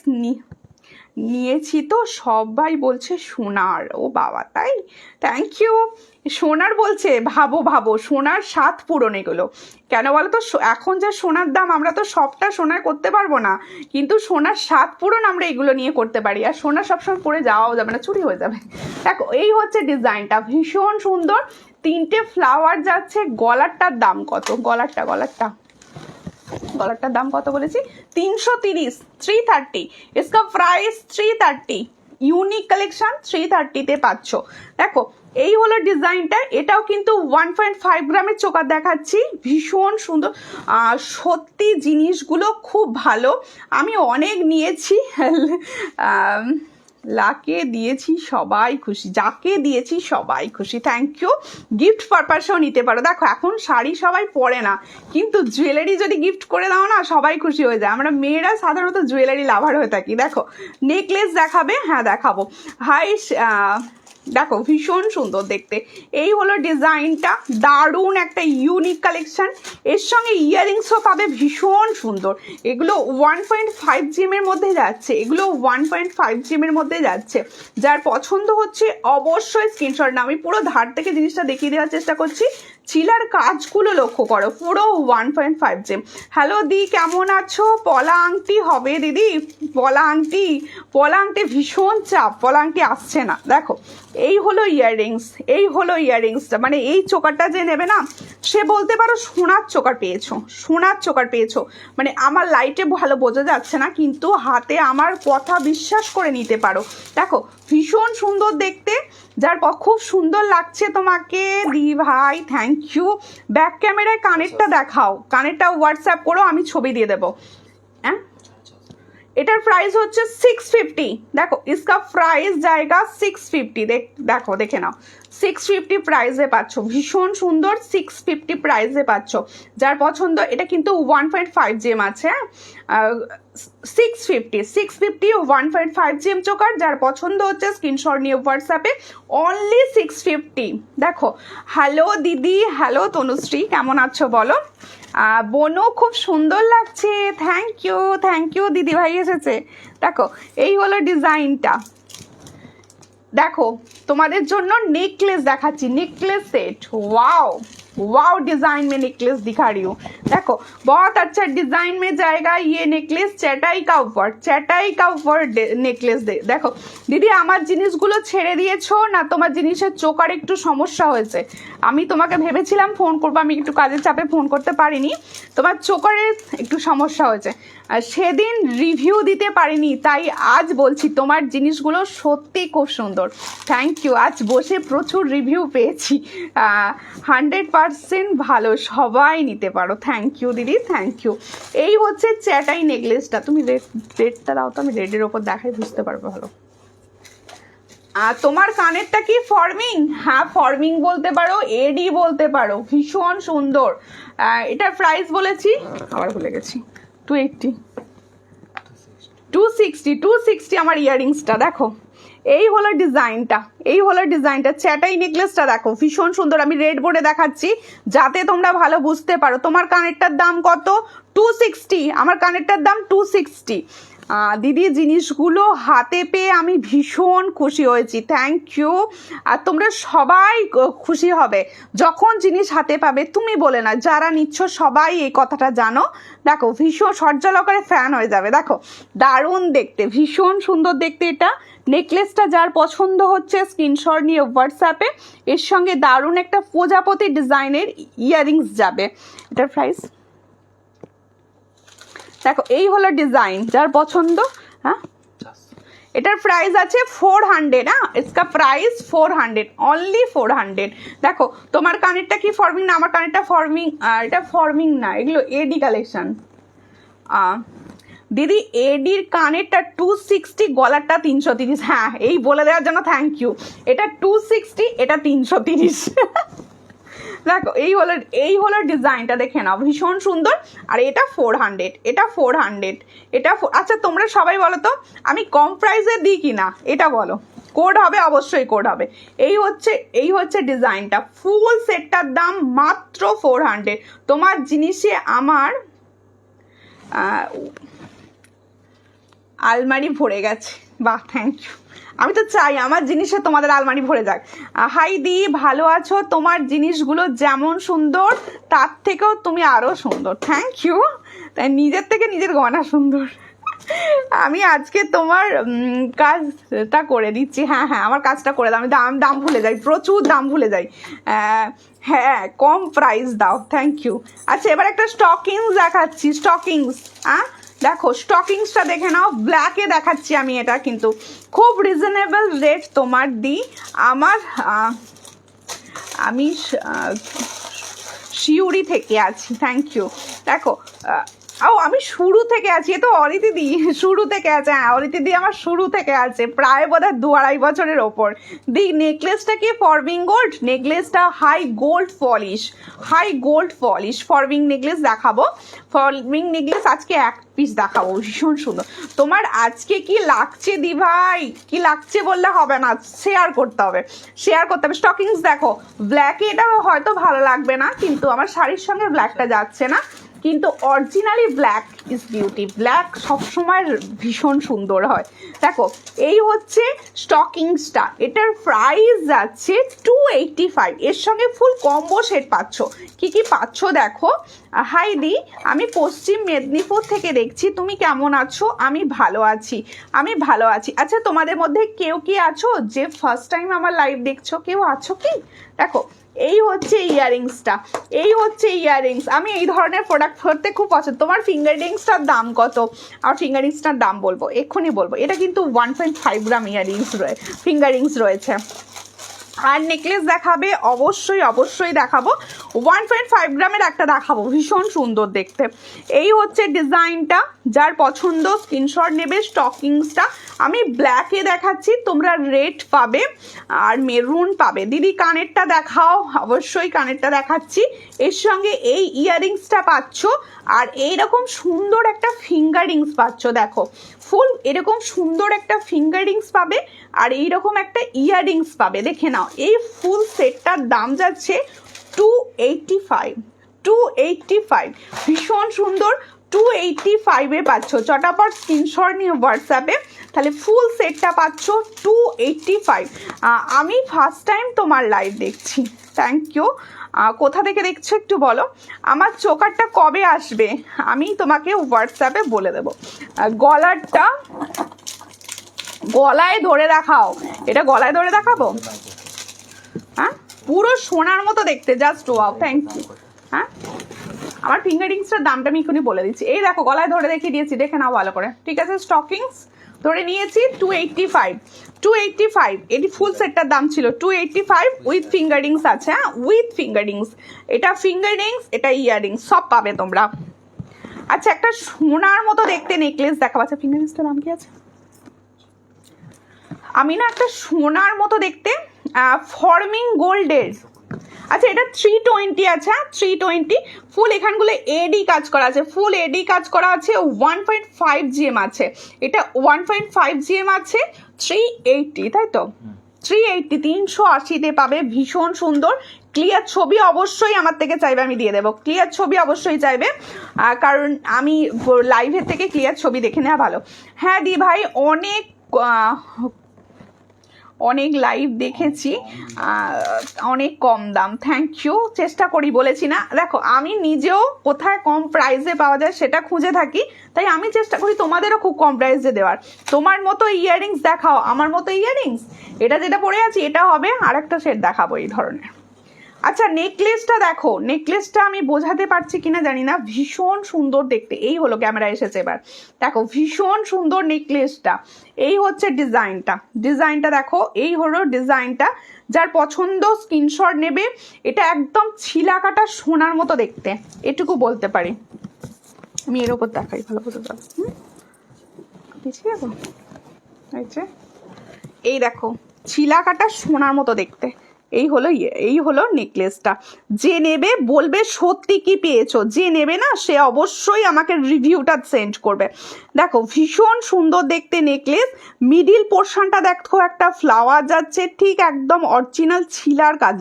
নিয়েছি তো সবাই বলছে সোনার, ও বাবা তাই, থ্যাংক ইউ। সোনার বলছে, ভাবো সোনার স্বাদ পূরণ এগুলো, কেন বলো তো, এখন যা সোনার দাম আমরা তো সবটা সোনার করতে পারবো না, কিন্তু সোনার স্বাদ পূরণ আমরা এগুলো নিয়ে করতে পারি। আর সোনা সবসময় পরে যাওয়াও যাবে না, চুরি হয়ে যাবে। দেখো এই হচ্ছে ডিজাইনটা, ভীষণ সুন্দর, 3টে ফ্লাওয়ার যাচ্ছে। গলারটার দাম কত, গলারটার দাম কত বলেছি, 330, 330, इसका प्राइस 330, ইউনিক কালেকশন 330-তে পাচ্ছ। দেখো এই হলো ডিজাইনটা, এটাও কিন্তু 1.5 গ্রামের চোকার দেখাচ্ছি, ভীষণ সুন্দর। সত্যি জিনিসগুলো খুব ভালো, আমি অনেক নিয়েছি। লাকে দিয়েছি সবাই খুশি, যাকে দিয়েছি সবাই খুশি, থ্যাংক ইউ। গিফট পারপাসেও নিতে পারো। দেখো এখন শাড়ি সবাই পরে না, কিন্তু জুয়েলারি যদি গিফট করে দাও না সবাই খুশি হয়ে যায়। আমরা মেয়েরা সাধারণত জুয়েলারি লাভার হয়ে থাকি। দেখো নেকলেস দেখাবে, হ্যাঁ দেখাবো। হাই দেখো ভীষণ সুন্দর দেখতে, এই হলো ডিজাইনটা, দারুণ একটা ইউনিক কালেকশন। এর সঙ্গে ইয়াররিংসও পাবে ভীষণ সুন্দর, এগুলো 1.5 জিএমের মধ্যে যাচ্ছে, এগুলো 1.5 জিএমের মধ্যে যাচ্ছে। যার পছন্দ হচ্ছে অবশ্যই স্ক্রিনশট নাও, আমি পুরো ধার থেকে জিনিসটা দেখিয়ে দেওয়ার চেষ্টা করছি। চিলার কাজগুলো লক্ষ্য করো, পুরো 1.5 জিএম। হ্যালো দি কেমন আছো? পলা আংটি হবে দিদি, পলা আংটি ভীষণ চাপ, পলা আংটি আসছে না। দেখো এই হলো ইয়াররিংসটা, মানে এই চোকারটা যে নেবে না সে বলতে পারো সোনার চোকার পেয়েছো, মানে আমার লাইটে ভালো বোঝা যাচ্ছে না, কিন্তু হাতে আমার কথা বিশ্বাস করে নিতে পারো। দেখো ভীষণ সুন্দর দেখতে, যার খুব সুন্দর লাগছে তোমাকে দি ভাই, থ্যাংক ইউ। ব্যাক ক্যামেরায় কানেরটা দেখাও, কানেরটা হোয়াটসঅ্যাপ করো, আমি ছবি দিয়ে দেবো। হ্যাঁ এটার প্রাইস হচ্ছে 650। দেখো इसका প্রাইস জায়গা 650। দেখো দেখে নাও 650 প্রাইসে পাচ্ছ, ভীষণ সুন্দর 650 প্রাইসে পাচ্ছ। যার পছন্দ, এটা কিন্তু 1.5 জিএম আছে, 650 1.5 জিএম চোকার। যার পছন্দ হচ্ছে স্ক্রিনশট নিয়ে হোয়াটসঅ্যাপে, অনলি 650। দেখো, হ্যালো দিদি, হ্যালো তনুশ্রী, কেমন আছো বলো? বোনও খুব সুন্দর লাগছে, থ্যাংক ইউ দিদি ভাই এসেছে। দেখো এই হলো ডিজাইনটা। দেখো তোমাদের জন্য नेकलेस দেখাচ্ছি, नेकलेस सेट। वाओ डिजाइन में नेकलेस दिखा रही हूँ। देखो बहुत अच्छा डिजाइन में जाएगा ये नेकलेस, चटाई का ऊपर नेकलेस दे। देखो দিদি, আমার জিনিসগুলো ছেড়ে দিয়েছো না? তোমার জিনিসের চোকার একটু সমস্যা হয়েছে। আমি তোমাকে ভেবেছিলাম ফোন করবো, আমি একটু কাজের চাপে ফোন করতে পারিনি। তোমার চোকারে একটু সমস্যা হয়েছে, সেদিন রিভিউ দিতে পারিনি, তাই আজ বলছি তোমার জিনিসগুলো সত্যি খুব সুন্দর। থ্যাংক ইউ, আজ বসে প্রচুর রিভিউ পেয়েছি, 100% ভালো, সবাই নিতে পারো। থ্যাংক ইউ দিদি, থ্যাংক ইউ। এই হচ্ছে চ্যাটাই নেকলেসটা। তুমি রেডটা দাও তো, আমি রেডের ওপর দেখাই, বুঝতে পারবো ভালো। তোমার কানেরটা কি ফর্মিং? হ্যাঁ, ফর্মিং বলতে পারো, এডি বলতে পারো, ভীষণ সুন্দর। এটার প্রাইস বলেছি, আবার ভুলে গেছি, 260 আমার ইয়াররিংসটা। দেখো এই হলো ডিজাইনটা, চ্যাটাই নেকলেসটা দেখো, ভীষণ সুন্দর। আমি রেড বোর্ডে দেখাচ্ছি যাতে তোমরা ভালো বুঝতে পারো। তোমার কানেরটার দাম কত? 260। আমার কানেরটার দাম 260। দিদি, জিনিসগুলো হাতে পেয়ে আমি ভীষণ খুশি হয়েছি, থ্যাংক ইউ। আর তোমরা সবাই খুশি হবে যখন জিনিস হাতে পাবে। তুমি বলে না, যারা নিচ্ছ সবাই এই কথাটা জানো। দেখো ভীষণ সর্যালকারে ফ্যান হয়ে যাবে। দেখো দারুণ দেখতে, ভীষণ সুন্দর দেখতে এটা। নেকলেসটা যার পছন্দ হচ্ছে স্ক্রিনশট নিয়ে হোয়াটসঅ্যাপে, এর সঙ্গে দারুণ একটা প্রজাপতি ডিজাইনের ইয়াররিংস যাবে। এটার প্রাইস দেখো, এই হলো ডিজাইন, যার পছন্দ। হ্যাঁ, এটার প্রাইস আছে 400। হ্যাঁ, इसका প্রাইস 400, অনলি 400। দেখো তোমার কানেরটা কি ফর্মিং না? আমার কানেরটা ফর্মিং, এটা ফর্মিং না, এগুলো এডি কালেকশন। দিদি, এডির কানেরটা 260, গলারটা 330। হ্যাঁ, এই বলে দেওয়ার জন্য থ্যাংক ইউ। এটা 260, এটা 330। দেখো এই হলো ডিজাইনটা, দেখে নাও, ভীষণ সুন্দর। আর এটা 400, আচ্ছা তোমরা সবাই বলো তো, আমি কম প্রাইসে দিই কি না, এটা বলো। কোড হবে, অবশ্যই কোড হবে। এই হচ্ছে ডিজাইনটা, ফুল সেটটার দাম মাত্র 400। তোমার জিনিসে আমার আলমারি ভরে গেছে। বাহ, থ্যাংক ইউ। আমি তো চাই আমার জিনিসে তোমাদের আলমারি ভরে যাক। হাই দি, ভালো আছো? তোমার জিনিসগুলো যেমন সুন্দর তার থেকেও তুমি আরও সুন্দর। Thank you. তাই নিজের থেকে নিজের গয়না সুন্দর। আমি আজকে তোমার কাজটা করে দিচ্ছি। হ্যাঁ, আমার কাজটা করে দাও। আমি দাম ভুলে যাই, প্রচুর দাম ভুলে যাই। হ্যাঁ, কম প্রাইস দাও। Thank you. আচ্ছা, এবার একটা স্টকিংস দেখাচ্ছি। দেখো স্টকিংসটা দেখে নাও, ব্ল্যাকে দেখাচ্ছি আমি। এটা কিন্তু খুব রিজনেবল রেট তোমার দিই। আমি শিউরি থেকে আছি। Thank you. দেখো আমি শুরু থেকে আছি, এ তো অরিতিদি শুরু থেকে আছে। হ্যাঁ, অরিতিদি আমার শুরু থেকে আছে, প্রায় বোধহয় 2-2.5 বছরের ওপর। দি, নেকলেসটা কি ফরমিং গোল্ড? নেকলেসটা high gold polish forming necklace দেখাবো। ফরমিং নেকলেস আজকে এক পিস দেখাবো, ভীষণ সুন্দর। তোমার আজকে কি লাগছে দি ভাই? কি লাগছে বললে হবে না, শেয়ার করতে হবে। স্টকিংস দেখো, ব্ল্যাকে এটা হয়তো ভালো লাগবে না, কিন্তু আমার শাড়ির সঙ্গে ব্ল্যাকটা যাচ্ছে না, কিন্তু originally black is beauty. Black সবসময় ভীষণ সুন্দর হয়। দেখো এই হচ্ছে স্টকিংসটা, এটার প্রাইস যাচ্ছে 285। এর সঙ্গে ফুল কম্বো সেট পাচ্ছ। কি পাচ্ছ দেখো। হাই দি, আমি পশ্চিম মেদিনীপুর থেকে দেখছি, তুমি কেমন আছো? আমি ভালো আছি। আচ্ছা, তোমাদের মধ্যে কেউ কি আছো যে ফার্স্ট টাইম আমার লাইভ দেখছো? কেউ আছো কি? দেখো এই হচ্ছে ইয়াররিংস। আমি এই ধরনের প্রোডাক্ট করতে খুব পছন্দ। তোমার ফিঙ্গার রিংসটার দাম কত? আর ফিঙ্গার রিংসটার দাম বলবো, এক্ষুনি বলবো। এটা কিন্তু 1.5 গ্রাম ফিঙ্গার রিংস রয়েছে। আর নেকলেস দেখাবে অবশ্যই অবশ্যই দেখাবো 1.5 গ্রামের একটা দেখাবো, ভীষণ সুন্দর দেখতে। এই হচ্ছে ডিজাইনটা, যার পছন্দ স্ক্রিনশট নেবে। স্টকিংসটা আমি ব্ল্যাকে দেখাচ্ছি, তোমরা রেড পাবে আর মেরুন পাবে। দিদি কানেরটা দেখাও, অবশ্যই কানেরটা দেখাচ্ছি। এর সঙ্গে এই ইয়াররিংসটা পাচ্ছ, আর এইরকম সুন্দর একটা ফিঙ্গারিংস পাচ্ছ। দেখো ফুল এরকম সুন্দর একটা ফিঙ্গারিংস পাবে, আর এইরকম একটা ইয়াররিংস পাবে। দেখে নাও, এই ফুল সেটটার দাম যাচ্ছে 285, ভীষণ সুন্দর। 285-এ পাচ্ছ, চটাপট স্ক্রিনশট নিয়ে হোয়াটসঅ্যাপে, তাহলে ফুল সেটটা পাচ্ছ 285। আমি ফার্স্ট টাইম তোমার লাইভ দেখছি, থ্যাংক ইউ। কোথা থেকে দেখছো একটু বলো। আমার চোকারটা কবে আসবে আমি তোমাকে হোয়াটসঅ্যাপে বলে দেবো। গলারটা গলায় ধরে দেখাও, এটা গলায় ধরে দেখাবো। হ্যাঁ, পুরো সোনার মতো দেখতে, জাস্ট ওয়াও, থ্যাংক ইউ। হ্যাঁ, আমার ফিঙ্গারিংসটার দামটা আমি এখনই বলে দিচ্ছি। এই দেখো গলায় ধরে দেখিয়ে দিয়েছি, দেখে নাও ভালো করে, ঠিক আছে। স্টকিংস ধরে নিয়েছি 285। এটি ফুল সেটটার দাম ছিল 285, উইথ ফিঙ্গারিংস আছে। হ্যাঁ, উইথ ফিঙ্গারিংস, এটা ফিঙ্গারিংস, এটা ইয়াররিংস সব পাবে তোমরা। আচ্ছা, একটা সোনার মতো দেখতে নেকলেস দেখাবো। আচ্ছা, ফিঙ্গারিংসটার দাম কি আছে? আমি না একটা সোনার মতো দেখতে ফর্মিং গোল্ডের, আচ্ছা এটা 320 আছে। হ্যাঁ, 320 ফুল, এখানগুলো এডি কাজ করা আছে, ফুল এডি কাজ করা আছে। 1.5 GM আছে, এটা 1.5 GM আছে। 380, তাই তো? 380, 380-তে পাবে, ভীষণ সুন্দর। ক্লিয়ার ছবি অবশ্যই আমার থেকে চাইবে, আমি দিয়ে দেবো। ক্লিয়ার ছবি অবশ্যই চাইবে, কারণ আমি লাইভের থেকে ক্লিয়ার ছবি দেখে নেওয়া ভালো। হ্যাঁ দি ভাই, অনেক লাইভ দেখেছি, অনেক কম দাম, থ্যাংক ইউ। চেষ্টা করি, বলেছি না। দেখো আমি নিজেও কোথায় কম প্রাইসে পাওয়া যায় সেটা খুঁজে থাকি, তাই আমি চেষ্টা করি তোমাদেরও খুব কম প্রাইসে দেওয়ার। তোমার মতো ইয়াররিংস দেখাও, আমার মতো ইয়াররিংস, এটা যেটা পরে আছি এটা হবে, আর একটা সেট দেখাবো এই ধরনের। আচ্ছা, নেকলেসটা দেখো, নেকলেসটা আমি বোঝাতে পারছি কিনা জানি না, ভীষণ সুন্দর দেখতে। এই হলো, ক্যামেরা এসেছে এবার, দেখো ভীষণ সুন্দর নেকলেসটা। এই হচ্ছে ডিজাইনটা দেখো, এই হলো ডিজাইনটা। যার পছন্দ স্ক্রিনশট নেবে। এটা একদম ছিলা কাটা সোনার মতো দেখতে, এটুকু বলতে পারি। আমি এর ওপর দেখাই, ভালো বোঝা যাবে। এই দেখো, ছিলা কাটা সোনার মতো দেখতে। এই হলো নেকলেসটা। যে নেবে বলবে সত্যি কি পেয়েছো, যে নেবে না সে অবশ্যই আমাকে রিভিউটা সেন্ড করবে। দেখো ভীষণ সুন্দর দেখতে নেকলেস। মিডিল পোর্শনটা দেখো একটা ফ্লাওয়ার যাচ্ছে, ঠিক একদম অরিজিনাল ছিলার কাজ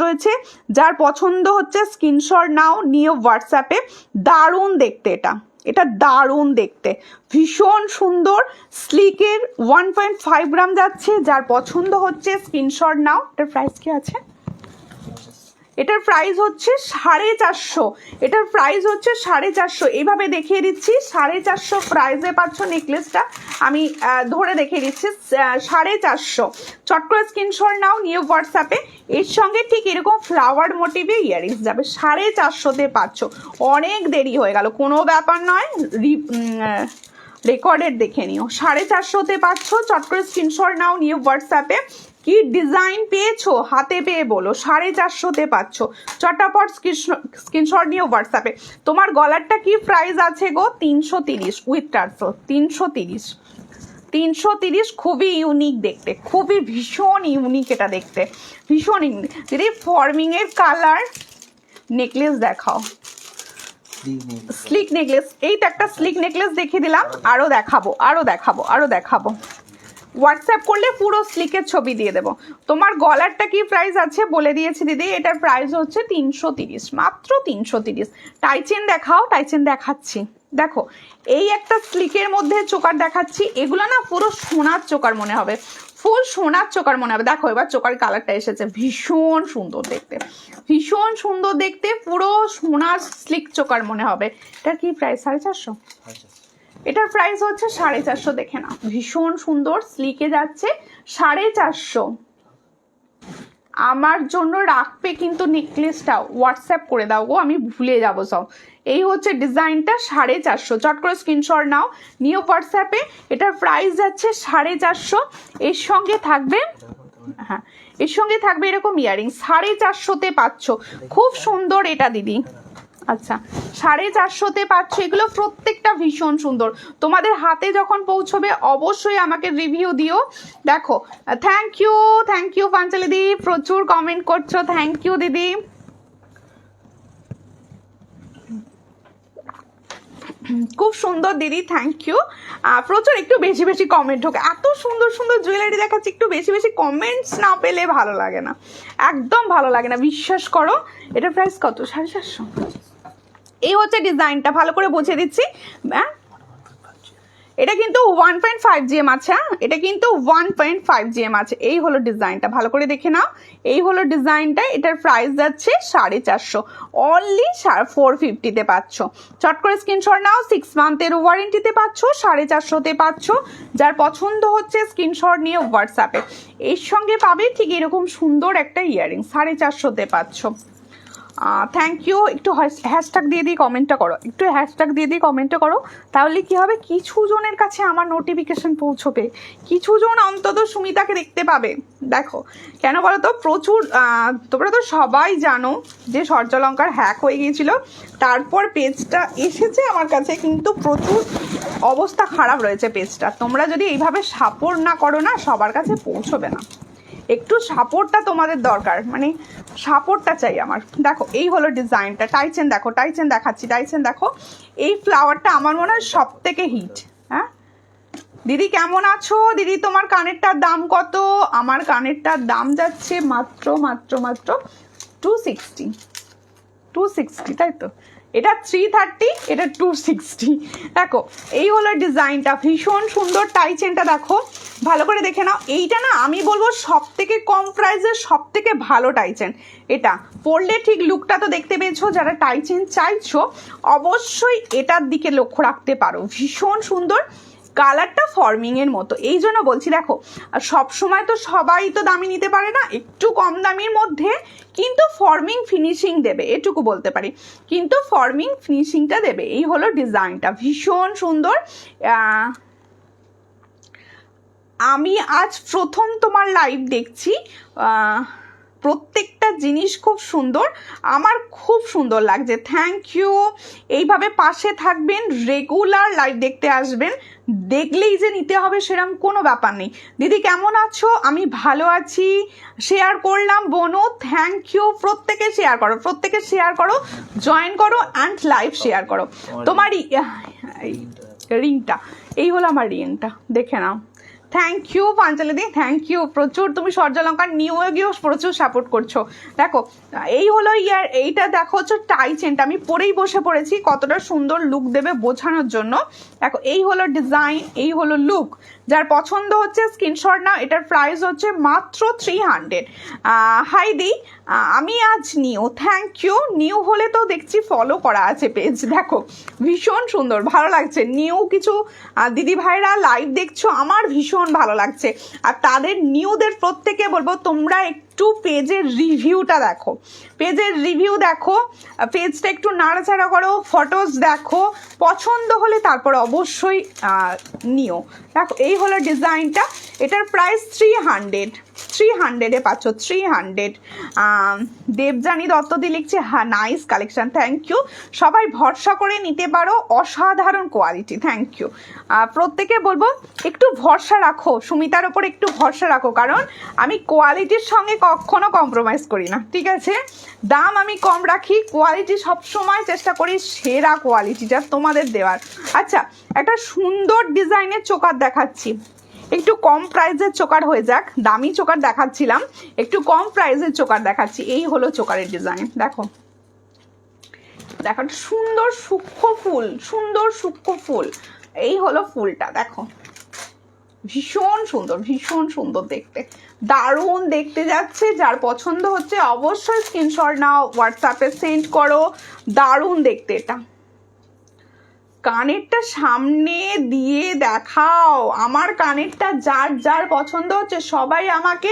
রয়েছে। যার পছন্দ হচ্ছে স্ক্রিনশট নাও, নিয়ে হোয়াটসঅ্যাপে। দারুণ দেখতে, এটা দারুণ দেখতে, ভীষণ সুন্দর। স্লিকের 1.5 গ্রাম যাচ্ছে, যার পছন্দ হচ্ছে স্ক্রিনশট নাও। এটার প্রাইস কি আছে? এটার প্রাইস হচ্ছে 450। এটার প্রাইস হচ্ছে 450। এইভাবে দেখিয়ে দিচ্ছি, 450 প্রাইসে পাচ্ছ নেকলেসটা। আমি ধরে দেখিয়ে দিচ্ছি, 450। চট করে স্ক্রিনশট নাও, নিয়ে হোয়াটসঅ্যাপে। এর সঙ্গে ঠিক এরকম ফ্লাওয়ার মোটিভে ইয়াররিংস যাবে, 450-তে পাচ্ছ। অনেক দেরি হয়ে গেল, কোনো ব্যাপার নয়, রেকর্ডের দেখে নিও। 450-তে পাচ্ছ, চট করে স্ক্রিনশট নাও, নিয়ে হোয়াটসঅ্যাপে। কি ডিজাইন পেয়েছো হাতে পেয়ে বলো, 450-তে পাচ্ছ। চটাপট স্ক্রিনশট নিয়ে হোয়াটসঅ্যাপে। তোমার গলারটা কি প্রাইস আছে গো? 330 উইথ টার্সো, 330। খুবই ইউনিক দেখতে, খুবই ভীষণ ইউনিক এটা দেখতে, ভীষণ ইউনিক। যদি ফর্মিংয়ের কালার নেকলেস দেখাও, স্লিক নেকলেস। এইটা একটা স্লিক নেকলেস দেখিয়ে দিলাম, আরও দেখাবো। হোয়াটসঅ্যাপ করলে পুরো স্লিকের ছবি দিয়ে দেবো। তোমার গলারটা কি প্রাইস আছে বলে দিয়েছি দিদি, এটার প্রাইস হচ্ছে 330, মাত্র 330। টাইচেন দেখাও, টাইচেন দেখাচ্ছি। দেখো এই একটা স্লিকের মধ্যে চোকার দেখাচ্ছি, এগুলো না পুরো সোনার চোকার মনে হবে, ফুল সোনার চোকার মনে হবে। দেখো এবার চোকার কালারটা এসেছে, ভীষণ সুন্দর দেখতে, পুরো সোনার স্লিক চোকার মনে হবে। এটার কি প্রাইস? 450। এটার প্রাইস হচ্ছে 450, দেখে না, ভীষণ সুন্দর স্লিকে যাচ্ছে, 450। আমার জন্য রাখবে কিন্তু নেকলেসটা, হোয়াটসঅ্যাপ করে দাও গো, আমি ভুলে যাব সব। এই হচ্ছে ডিজাইনটা 450, চট করে স্ক্রিনশট নাও, নিউ হোয়াটসঅ্যাপে। এটার প্রাইস যাচ্ছে 450। এর সঙ্গে থাকবে, হ্যাঁ এর সঙ্গে থাকবে এরকম ইয়ারিং, 450-তে পাচ্ছ। খুব সুন্দর এটা দিদি। আচ্ছা 450-তে পাচ্ছ, এগুলো প্রত্যেকটা ভীষণ সুন্দর। তোমাদের হাতে যখন পৌঁছবে অবশ্যই আমাকে রিভিউ দিও। দেখো, থ্যাংক ইউ পাঞ্চালি দি, প্রচুর কমেন্ট করছো, থ্যাংক ইউ দিদি। খুব সুন্দর দিদি, থ্যাংক ইউ। প্রচুর, একটু বেশি বেশি কমেন্ট হোক, এত সুন্দর সুন্দর জুয়েলারি দেখাচ্ছি, একটু বেশি বেশি কমেন্টস না পেলে ভালো লাগে না, একদম ভালো লাগে না, বিশ্বাস করো। এটার প্রাইস কত? 450। এই হচ্ছে ডিজাইনটা, ভালো করে বুঝিয়ে দিচ্ছি। এটা কিন্তু 1.5 GM আছে, এটা কিন্তু 1.5 GM আছে। এই হলো ডিজাইনটা, ভালো করে দেখে নাও। এই হলো ডিজাইনটা, এটার প্রাইস যাচ্ছে 450, অনলি 450-তে পাচ্ছ। চট করে স্ক্রিনশট নাও, 6 মান্থের ওয়ারেন্টিতে পাচ্ছ, 450-তে পাচ্ছ। যার পছন্দ হচ্ছে স্ক্রিনশট নিয়ে হোয়াটসঅ্যাপে। এর সঙ্গে পাবে ঠিক এরকম সুন্দর একটা ইয়ারিং, 450-তে পাচ্ছ। Thank you. একটু হ্যাশট্যাগ দিয়ে দিই কমেন্টটা করো, একটু হ্যাশট্যাগ দিয়ে দিই কমেন্টটা করো, তাহলে কি হবে, কিছু জনের কাছে আমার নোটিফিকেশন পৌঁছবে, কিছু জন অন্তত সুমিতাকে দেখতে পাবে। দেখো কেন বলো তো, প্রচুর তোমরা তো সবাই জানো যে সূর্যালঙ্কার হ্যাক হয়ে গিয়েছিল, তারপর পেজটা এসেছে আমার কাছে, কিন্তু প্রচুর অবস্থা খারাপ রয়েছে পেজটা। তোমরা যদি এইভাবে সাপোর্ট না করো না, সবার কাছে পৌঁছবে না। একটু সাপোর্টটা তোমাদের দরকার, মানে সাপোর্টটা চাই আমার। দেখো এই হলো ডিজাইনটা, টাইচেন দেখো, টাইচেন দেখাচ্ছি, টাইচেন দেখো। এই ফ্লাওয়ারটা আমার মনে হয় সব থেকে হিট। হ্যাঁ দিদি কেমন আছো? দিদি তোমার কানেরটার দাম কত? আমার কানেরটার দাম যাচ্ছে মাত্র মাত্র মাত্র 260, তাই তো? এটা 330, এটা 260। দেখো এই হলো ডিজাইনটা, ভীষণ সুন্দর। টাইচেনটা দেখো, ভালো করে দেখে নাও। এইটা না আমি বলবো সব থেকে কম প্রাইসের সব থেকে ভালো টাইচেন। এটা পরলে ঠিক লুকটা তো দেখতে পেয়েছো, যারা টাইচেন চাইছো অবশ্যই এটার দিকে লক্ষ্য রাখতে পারো, ভীষণ সুন্দর। কালারটা ফর্মিং এর মতো, এই জন্য বলছি। দেখো সব সময় তো সবাই তো দামি নিতে পারে না, একটু কম দামির মধ্যে কিন্তু ফর্মিং ফিনিশিং দেবে, এটুকু বলতে পারি, কিন্তু ফর্মিং ফিনিশিংটা দেবে। এই হলো ডিজাইনটা, ভীষণ সুন্দর। আমি আজ প্রথম তোমার লাইভ দেখছি, প্রত্যেকটা জিনিস খুব সুন্দর, আমার খুব সুন্দর লাগছে, থ্যাংক ইউ। এইভাবে পাশে থাকবেন, রেগুলার লাইভ দেখতে আসবেন, দেখলেই যে নিতে হবে সেরকম কোনো ব্যাপার নেই। দিদি কেমন আছো? আমি ভালো আছি, শেয়ার করলাম বোনো, থ্যাংক ইউ। প্রত্যেকে শেয়ার করো, প্রত্যেকে শেয়ার করো, জয়েন করো অ্যান্ড লাইভ শেয়ার করো। তোমার রিংটা, এই হলো আমার রিংটা, দেখে নাও। থ্যাংক ইউ পাঞ্চালি দি, থ্যাংক ইউ প্রচুর। তুমি সূর্যালঙ্কার নিউ গিয়েও প্রচুর সাপোর্ট করছো। দেখো এই হলো এইটা দেখো হচ্ছে টাইচেনটা, আমি পরেই বসে পড়েছি, কতটা সুন্দর লুক দেবে বোঝানোর জন্য। দেখো এই হলো ডিজাইন, এই হলো লুক। যার পছন্দ হচ্ছে স্ক্রিনশট নাও। এটার প্রাইস হচ্ছে মাত্র 300। হাই দি, আমি আজ নিউ, থ্যাংক ইউ। নিউ হলে তো দেখছি ফলো করা আছে পেজ। দেখো ভীষণ সুন্দর, ভালো লাগছে। নিউ কিছু দিদি ভাইরা লাইভ দেখছো, আমার ভীষণ ভালো লাগছে। আর তাদের নিউদের প্রত্যেকে বলবো তোমরা একটু পেজের রিভিউটা দেখো, পেজের রিভিউ দেখো, পেজটা একটু নাড়াচাড়া করো, ফটোস দেখো, পছন্দ হলে তারপর অবশ্যই নিও। দেখো এই হলো ডিজাইনটা, এটার প্রাইস 300-এ পাচ্ছ, 300। দেবজানী দত্তদি লিখছে হ্যাঁ নাইস কালেকশন, থ্যাংক ইউ। সবাই ভরসা করে নিতে পারো, অসাধারণ কোয়ালিটি, থ্যাংক ইউ। প্রত্যেকে বলবো একটু ভরসা রাখো, সুমিতার ওপর একটু ভরসা রাখো, কারণ আমি কোয়ালিটির সঙ্গে কখনো কম্প্রোমাইজ করি না, ঠিক আছে? দাম আমি কম রাখি, কোয়ালিটি সবসময় চেষ্টা করি সেরা কোয়ালিটিটা তোমাদের দেওয়ার। আচ্ছা একটা সুন্দর ডিজাইনের চোকার দেখাচ্ছি, একটু কম প্রাইসের চোকার হয়ে যাক, দামি চোকার দেখাচ্ছিলাম, একটু কম প্রাইসের চোকার দেখাচ্ছি। এই হলো চোকারের ডিজাইন, দেখো দেখো সুন্দর সূক্ষ্ম ফুল, সুন্দর সূক্ষ্ম ফুল। এই হলো ফুলটা, দেখো ভীষণ সুন্দর, ভীষণ সুন্দর দেখতে, দারুণ দেখতে যাচ্ছে। যার পছন্দ হচ্ছে অবশ্যই স্ক্রিনশট নাও, হোয়াটসঅ্যাপে সেন্ড করো, দারুণ দেখতে এটা। কানেরটা সামনে দিয়ে দেখাও, আমার কানেরটা যার যার পছন্দ হচ্ছে সবাই আমাকে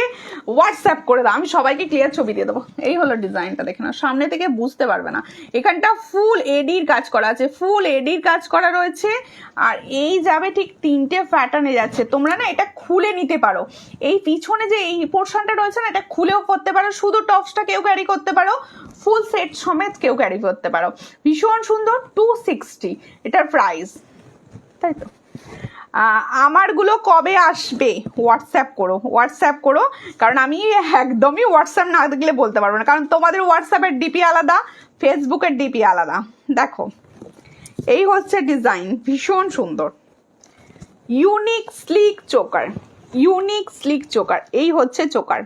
হোয়াটসঅ্যাপ করে দাও, আমি সবাইকে ক্লিয়ার ছবি দিয়ে দেবো। এই হলো ডিজাইনটা, দেখে না, সামনে থেকে বুঝতে পারবে না। এখানটা ফুল এডির কাজ করা আছে, ফুল এডির কাজ করা রয়েছে। আর এই যাবে ঠিক 3টে প্যাটার্নে যাচ্ছে। তোমরা না এটা খুলে নিতে পারো, এই পিছনে যে এই পোর্শনটা রয়েছে না, এটা খুলেও করতে পারো, শুধু টপসটা কেউ ক্যারি করতে পারো, ফুল সেট সমেত কেউ ক্যারি করতে পারো। ভীষণ সুন্দর, 260 এটার প্রাইস, তাই তো। আমারগুলো কবে আসবে হোয়াটসঅ্যাপ করো, হোয়াটসঅ্যাপ করো, কারণ আমি একদমই হোয়াটসঅ্যাপ না দেখলে বলতে পারবো না, কারণ তোমাদের হোয়াটসঅ্যাপের ডিপি আলাদা, ফেসবুকের ডিপি আলাদা। দেখো এই হচ্ছে ডিজাইন, ভীষণ সুন্দর, unique slick choker, unique slick choker. এই হচ্ছে চোকার,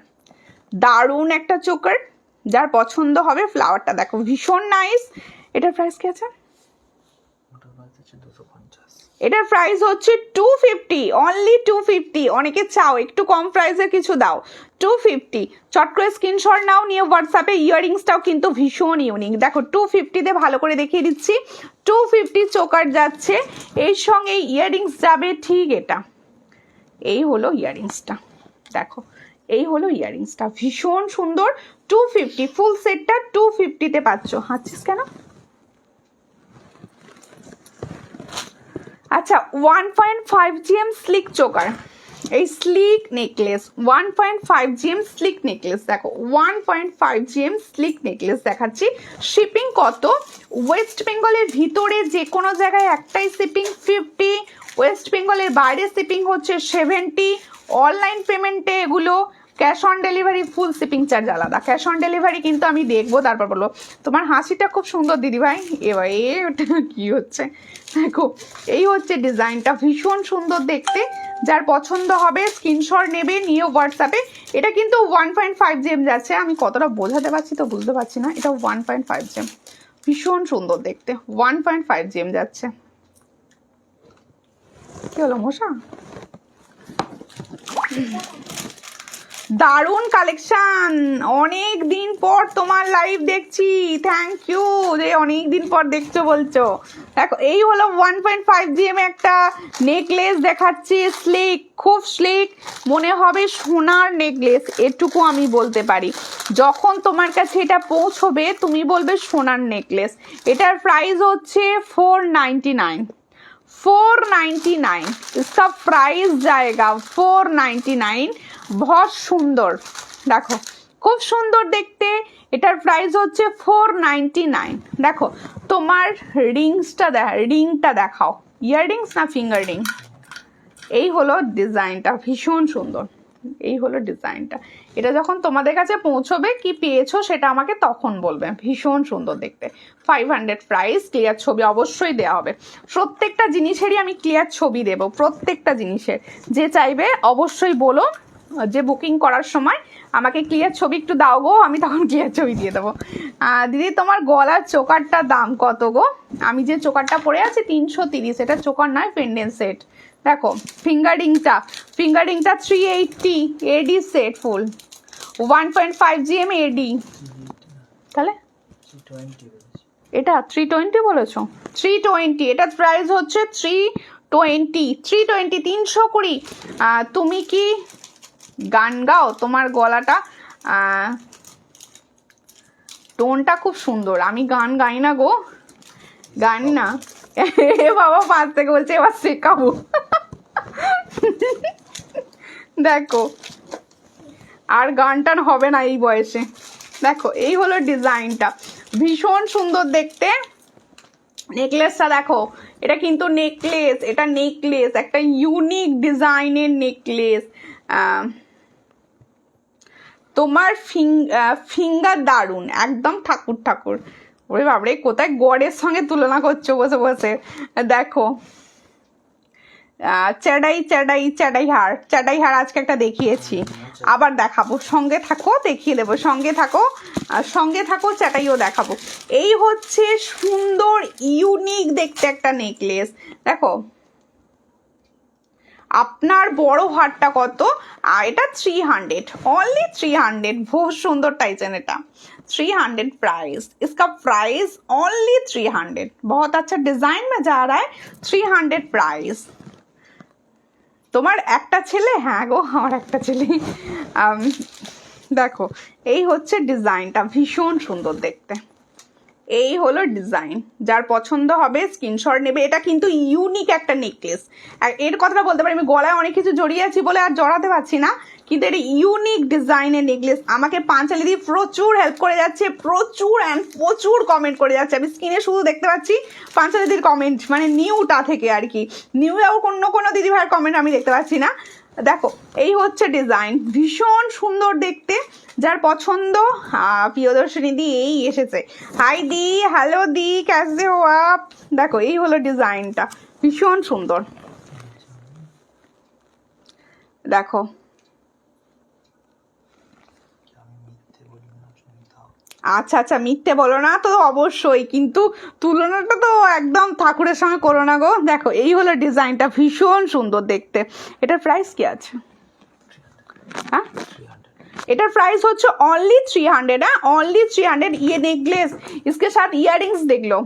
দারুণ একটা চোকার, যার পছন্দ হবে। ফ্লাওয়ারটা দেখো ভীষণ নাইস। এটার প্রাইস কি আছে? এটার প্রাইস হচ্ছে 250, অনলি 250। অনেকে চাও একটু কম প্রাইসের কিছু দাও, 250। চট করে স্ক্রিনশট নাও, নিয়ে হোয়াটসঅ্যাপে। ইয়াররিংসটাও কিন্তু ভীষণ ইউনিক, দেখো 250-তে ভালো করে দেখিয়ে দিচ্ছি। 250 চোকার যাচ্ছে, এর সঙ্গে ইয়াররিংস যাবে ঠিক এটা। এই হলো ইয়াররিংসটা, দেখো এই হলো ইয়াররিংসটা, ভীষণ সুন্দর। 250 ফুল সেটটা 250-তে পাচ্ছ। হাঁচছিস কেন? আচ্ছা, 1.5 GM স্লিক চোকার, এই slick necklace 1.5 GM slick necklace, দেখো 1.5 GM স্লিক নেকলেস দেখাচ্ছি। শিপিং কত? ওয়েস্ট বেঙ্গলের ভিতরে যে কোনো জায়গায় একটাই শিপিং 50, ওয়েস্ট বেঙ্গলের বাইরে শিপিং হচ্ছে 70। অনলাইন পেমেন্টে এগুলো, cash on delivery full shipping charge আলাদা। ক্যাশ অন ডেলিভারি কিন্তু আমি দেখবো, তারপর বলবো। তোমার হাসিটা খুব সুন্দর দিদিভাই। এবার ওটা কি হচ্ছে দেখো, এই হচ্ছে ডিজাইনটা, ভীষণ সুন্দর দেখতে। যার পছন্দ হবে স্ক্রিনশট নেবে, নিয়ে হোয়াটসঅ্যাপে। এটা কিন্তু 1.5 GM যাচ্ছে, আমি কতটা বোঝাতে পারছি তো বুঝতে পারছি না। এটা 1.5 GM, ভীষণ সুন্দর দেখতে, 1.5 GM যাচ্ছে। কি হলো মশা? দারুণ কালেকশন, অনেক দিন পর তোমার লাইভ দেখছি, থ্যাংক ইউ যে অনেক দিন পর দেখছো বলছো। দেখো এই হলো 1.5 GM একটা নেকলেস দেখাচ্ছি, স্লিক, খুব স্লিক, মনে হবে সোনার নেকলেস, এটুকু আমি বলতে পারি। যখন তোমার কাছে এটা পৌঁছবে তুমি বলবে সোনার নেকলেস। এটার প্রাইস হচ্ছে 499, 499 इसका प्राइस जाएगा 499। बहुत সুন্দর, দেখো খুব সুন্দর দেখতে। এটার প্রাইস হচ্ছে 499। দেখো তোমার রিংটা দেখাও, ইয়াররিংস না ফিঙ্গার রিং? এই হলো ডিজাইনটা, ভীষণ সুন্দর। এই হলো ডিজাইনটা। এটা যখন তোমাদের কাছে পৌঁছবে কি পেয়েছো সেটা আমাকে তখন বলবে। ভীষণ সুন্দর দেখতে, 500 প্রাইস। ক্লিয়ার ছবি অবশ্যই দেওয়া হবে, প্রত্যেকটা জিনিসেরই আমি ক্লিয়ার ছবি দেব, প্রত্যেকটা জিনিসের। যে চাইবে অবশ্যই বলো, যে বুকিং করার সময় আমাকে ক্লিয়ার ছবি একটু দাও গো, আমি তখন ক্লিয়ার ছবি দিয়ে দেবো। দিদি তোমার গলার চোকারটার দাম কত গো? আমি যে চোকারটা পরে আছি 330, এটা চোকার নয়, পেন্ডেন্ট সেট। দেখো ফিঙ্গারিংটা 380 এডি সেট ফুল, 1.5 GM এডি। তাহলে এটা 320 বলেছো? 320, এটার প্রাইস হচ্ছে 320, 320। তুমি কি গান গাও? তোমার গলাটা টোনটা খুব সুন্দর। আমি গান গাই না গো, গান না। এ বাবা পাঁচ থেকে বলছে এবার শেখাবো। দেখো আর গান টান হবে না এই বয়সে। দেখো এই হলো ডিজাইনটা, ভীষণ সুন্দর দেখতে। নেকলেসটা দেখো, এটা কিন্তু নেকলেস, এটা নেকলেস, একটা ইউনিক ডিজাইনের নেকলেস। তোমার ফিঙ্গার দারুণ, একদম ঠাকুর ঠাকুর। ওরে বাবরে, কোথায় গড়ের সঙ্গে তুলনা করছো বসে বসে। দেখো চাডাই হার আজকে একটা দেখিয়েছি, আবার দেখাবো। সঙ্গে থাকো, দেখিয়ে দেবো। সঙ্গে থাকো, চাটাইও দেখাবো। এই হচ্ছে সুন্দর ইউনিক দেখতে একটা নেকলেস। দেখো আপনার বড় হারটা কত? এটা 300, অনলি 300। বহুত সুন্দর টাইচেন এটা, 300 प्राइस, इसका प्राइस ओनली 300। बहुत अच्छा डिजाइन में जा रहा है, 300 प्राइस। তোমার একটা ছেলে? হ্যাঁ গো আমার একটা ছেলে। দেখো এই হচ্ছে ডিজাইনটা, ভীষণ সুন্দর দেখতে। এই হলো ডিজাইন, যার পছন্দ হবে স্ক্রিনশট নেবে। এটা কিন্তু ইউনিক একটা নেকলেস, এর কথাটা বলতে পারি। আমি গলায় অনেক কিছু জড়িয়ে আছি বলে আর জড়াতে পারছি না, কিন্তু এটা ইউনিক ডিজাইনের নেকলেস। আমাকে পাঞ্চালি দি প্রচুর হেল্প করে যাচ্ছে, প্রচুর কমেন্ট করে যাচ্ছে। আমি স্ক্রিনে শুধু দেখতে পাচ্ছি পাঞ্চালি দির কমেন্ট, মানে নিউটা থেকে আর কি। নিউয়েও কোনো দিদি ভাইয়ের কমেন্ট আমি দেখতে পাচ্ছি না। দেখো এই হচ্ছে ডিজাইন, ভীষণ সুন্দর দেখতে। যার পছন্দ, প্রিয়দর্শিনী দি এই এসেছে। হাই দি, হ্যালো দি, कैसे हो आप? দেখো এই হলো ডিজাইনটা, ভীষণ সুন্দর। দেখো আচ্ছা আচ্ছা, মিথ্যে বলো না তো অবশ্যই, কিন্তু তুলনাটা তো একদম ঠাকুরের সঙ্গে করো না গো। দেখো এই হলো ডিজাইনটা, ভীষণ সুন্দর দেখতে। এটার প্রাইস কি আছে? হ্যাঁ এটার प्राइस হচ্ছে ओनली 300। है ओनली 300। ये नेकलेस इसके साथ इयररिंग्स देख लो,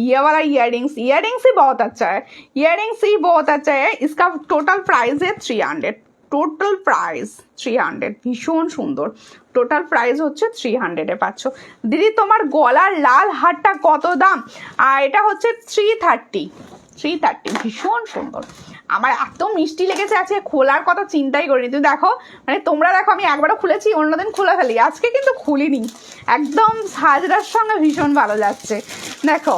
ये वाला इयररिंग्स ही बहुत अच्छा है, इयररिंग्स ही बहुत अच्छा है। इसका टोटल प्राइस है 300, টোটাল প্রাইস 300। ভীষণ সুন্দর, টোটাল প্রাইস হচ্ছে 300-এ পাচ্ছ। দিদি তোমার গলার লাল হারটা কত দাম? আর এটা হচ্ছে 330। ভীষণ সুন্দর, আমার এত মিষ্টি লেগেছে। আজকে খোলার কথা চিন্তাই করিনি। তুই দেখো, মানে তোমরা দেখো আমি একবারও খুলেছি, অন্যদিন খুলে ফেলি, আজকে কিন্তু খুলিনি। একদম সাজরার সঙ্গে ভীষণ ভালো যাচ্ছে। দেখো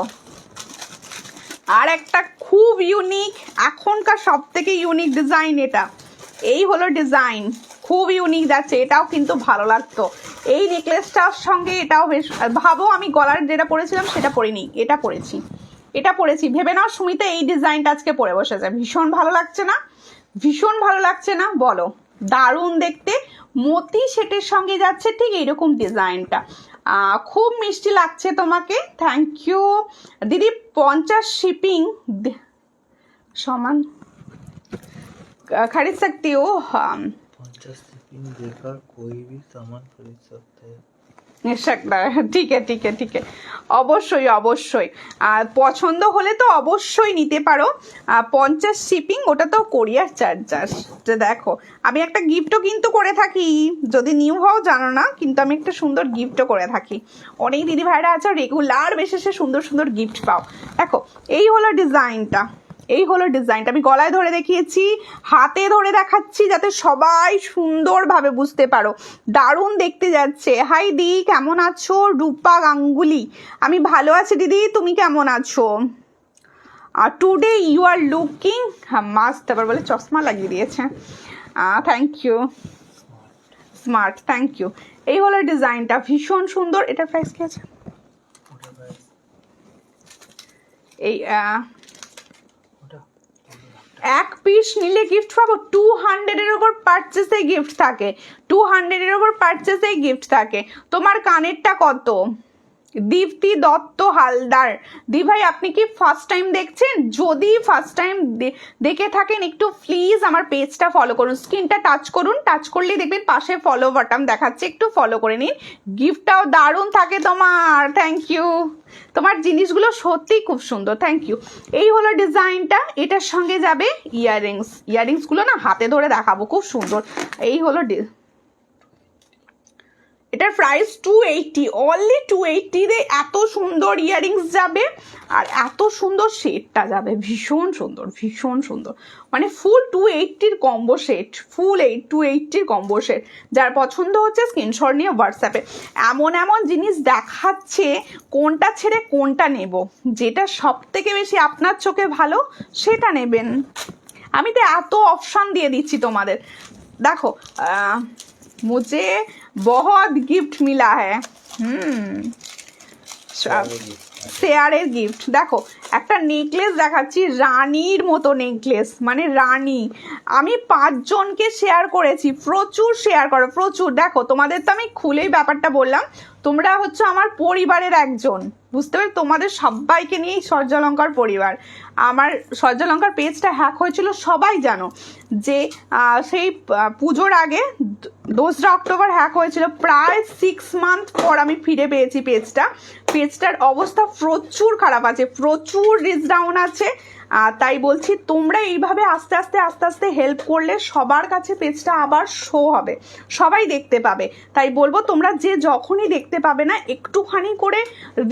আর একটা খুব ইউনিক, এখনকার সব থেকে ইউনিক ডিজাইন এটা। এই হলো ডিজাইন, খুব ইউনিক যাচ্ছে, এটাও কিন্তু ভালো লাগতো। এই নেকলেসটার সঙ্গে এটাও বেশ, ভাবো আমি গলার যেটা পরেছিলাম সেটা পরিনি, এটা পরেছি। ভেবে নাও সুমিতা এই ডিজাইনটা আজকে পরে বসেছে। ভীষণ ভালো লাগছে না? ভীষণ ভালো লাগছে না বলো? দারুণ দেখতে, মতি সেটের সঙ্গে যাচ্ছে ঠিক এইরকম ডিজাইনটা। খুব মিষ্টি লাগছে তোমাকে, থ্যাংক ইউ দিদি। 50 শিপিং সমান खरीद सकती हो? 50 शिपिंग देकर कोई भी सामान खरीद सकते हैं। ঠিক আছে, অবশ্যই। আর পছন্দ হলে তো অবশ্যই নিতে পারো। 50 শিপিং, ওটা তো কোরিয়ার চার্জার। দেখো আমি একটা গিফটও কিন্তু করে থাকি, যদি নিউ হও জানো না, কিন্তু আমি একটা সুন্দর গিফটও করে থাকি। অনেক দিদি ভাইরা আছে রেগুলার বেসিসে সুন্দর গিফট পাও। দেখো এই হলো ডিজাইনটা, আমি গলায় ধরে দেখিয়েছি, হাতে ধরে দেখাচ্ছি যাতে সবাই সুন্দরভাবে বুঝতে পারো। দারুণ দেখতে যাচ্ছে। হাই দি, কেমন আছো? রূপা গাঙ্গুলি, আমি ভালো আছি দিদি, তুমি কেমন আছো? Today you are looking must, আবার বলে চশমা লাগিয়ে দিয়েছে। Thank you, smart, thank you. এই হলো ডিজাইনটা, ভীষণ সুন্দর। এটার প্রাইস কি আছে? এই এক পিস নিলে গিফট পাবো। 200-এর ওপর পারচেসে গিফট থাকে, 200-এর ওপর পারচেসে গিফট থাকে। তোমার কানেরটা কত? দীপ্তি দত্ত হালদার, দি ভাই আপনি কি ফার্স্ট টাইম দেখছেন? যদি ফার্স্ট টাইম দেখে থাকেন একটু প্লিজ আমার পেজটা ফলো করুন, স্ক্রিনটা টাচ করুন, টাচ করলেই দেখবেন পাশে ফলো বাটন দেখাচ্ছে, একটু ফলো করে নিন। গিফটটাও দারুণ থাকে তোমার, থ্যাংক ইউ। তোমার জিনিসগুলো সত্যি খুব সুন্দর, থ্যাংক ইউ। এই হলো ডিজাইনটা, এটার সঙ্গে যাবে ইয়াররিংসগুলো না হাতে ধরে দেখাবো, খুব সুন্দর। এই হলো এটার প্রাইস 280, অনলি 280-তে এত সুন্দর ইয়াররিংস যাবে আর এত সুন্দর সেটটা যাবে, ভীষণ সুন্দর। মানে ফুল 280-র কম্বো সেট, ফুল 280-র কম্বো সেট। যার পছন্দ হচ্ছে স্ক্রিনশট নিয়ে হোয়াটসঅ্যাপে। এমন জিনিস দেখাচ্ছে, কোনটা ছেড়ে কোনটা নেব, যেটা সব থেকে বেশি আপনার চোখে ভালো সেটা নেবেন। আমি তো এত অপশান দিয়ে দিচ্ছি তোমাদের। দেখো मुझे बहुत गिफ्ट मिला है। শেয়ারের গিফট। দেখো একটা নেকলেস দেখাচ্ছি, রানীর মতো নেকলেস, মানে রানী। আমি 5 জনকে শেয়ার করেছি, প্রচুর শেয়ার করো, প্রচুর। দেখো তোমাদের তো আমি খুলেই ব্যাপারটা বললাম, তোমরা হচ্ছে আমার পরিবারের একজন, বুঝতে পারছো? তোমাদের সবাইকে নিয়েই সূর্যালঙ্কার পরিবার। আমার সূর্যালঙ্কার পেজটা হ্যাক হয়েছিল সবাই জানো, যে সেই পুজোর আগে 2রা অক্টোবর হ্যাক হয়েছিল। প্রায় 6 মান্থ পর আমি ফিরে পেয়েছি পেজটার অবস্থা প্রচুর খারাপ আছে, প্রচুর রিচ ডাউন আছে। তাই বলছি তোমরা এইভাবে আস্তে আস্তে হেল্প করলে সবার কাছে পেজটা আবার শো হবে, সবাই দেখতে পাবে। তাই বলবো তোমরা যে যখনই দেখতে পাবে না একটুখানি করে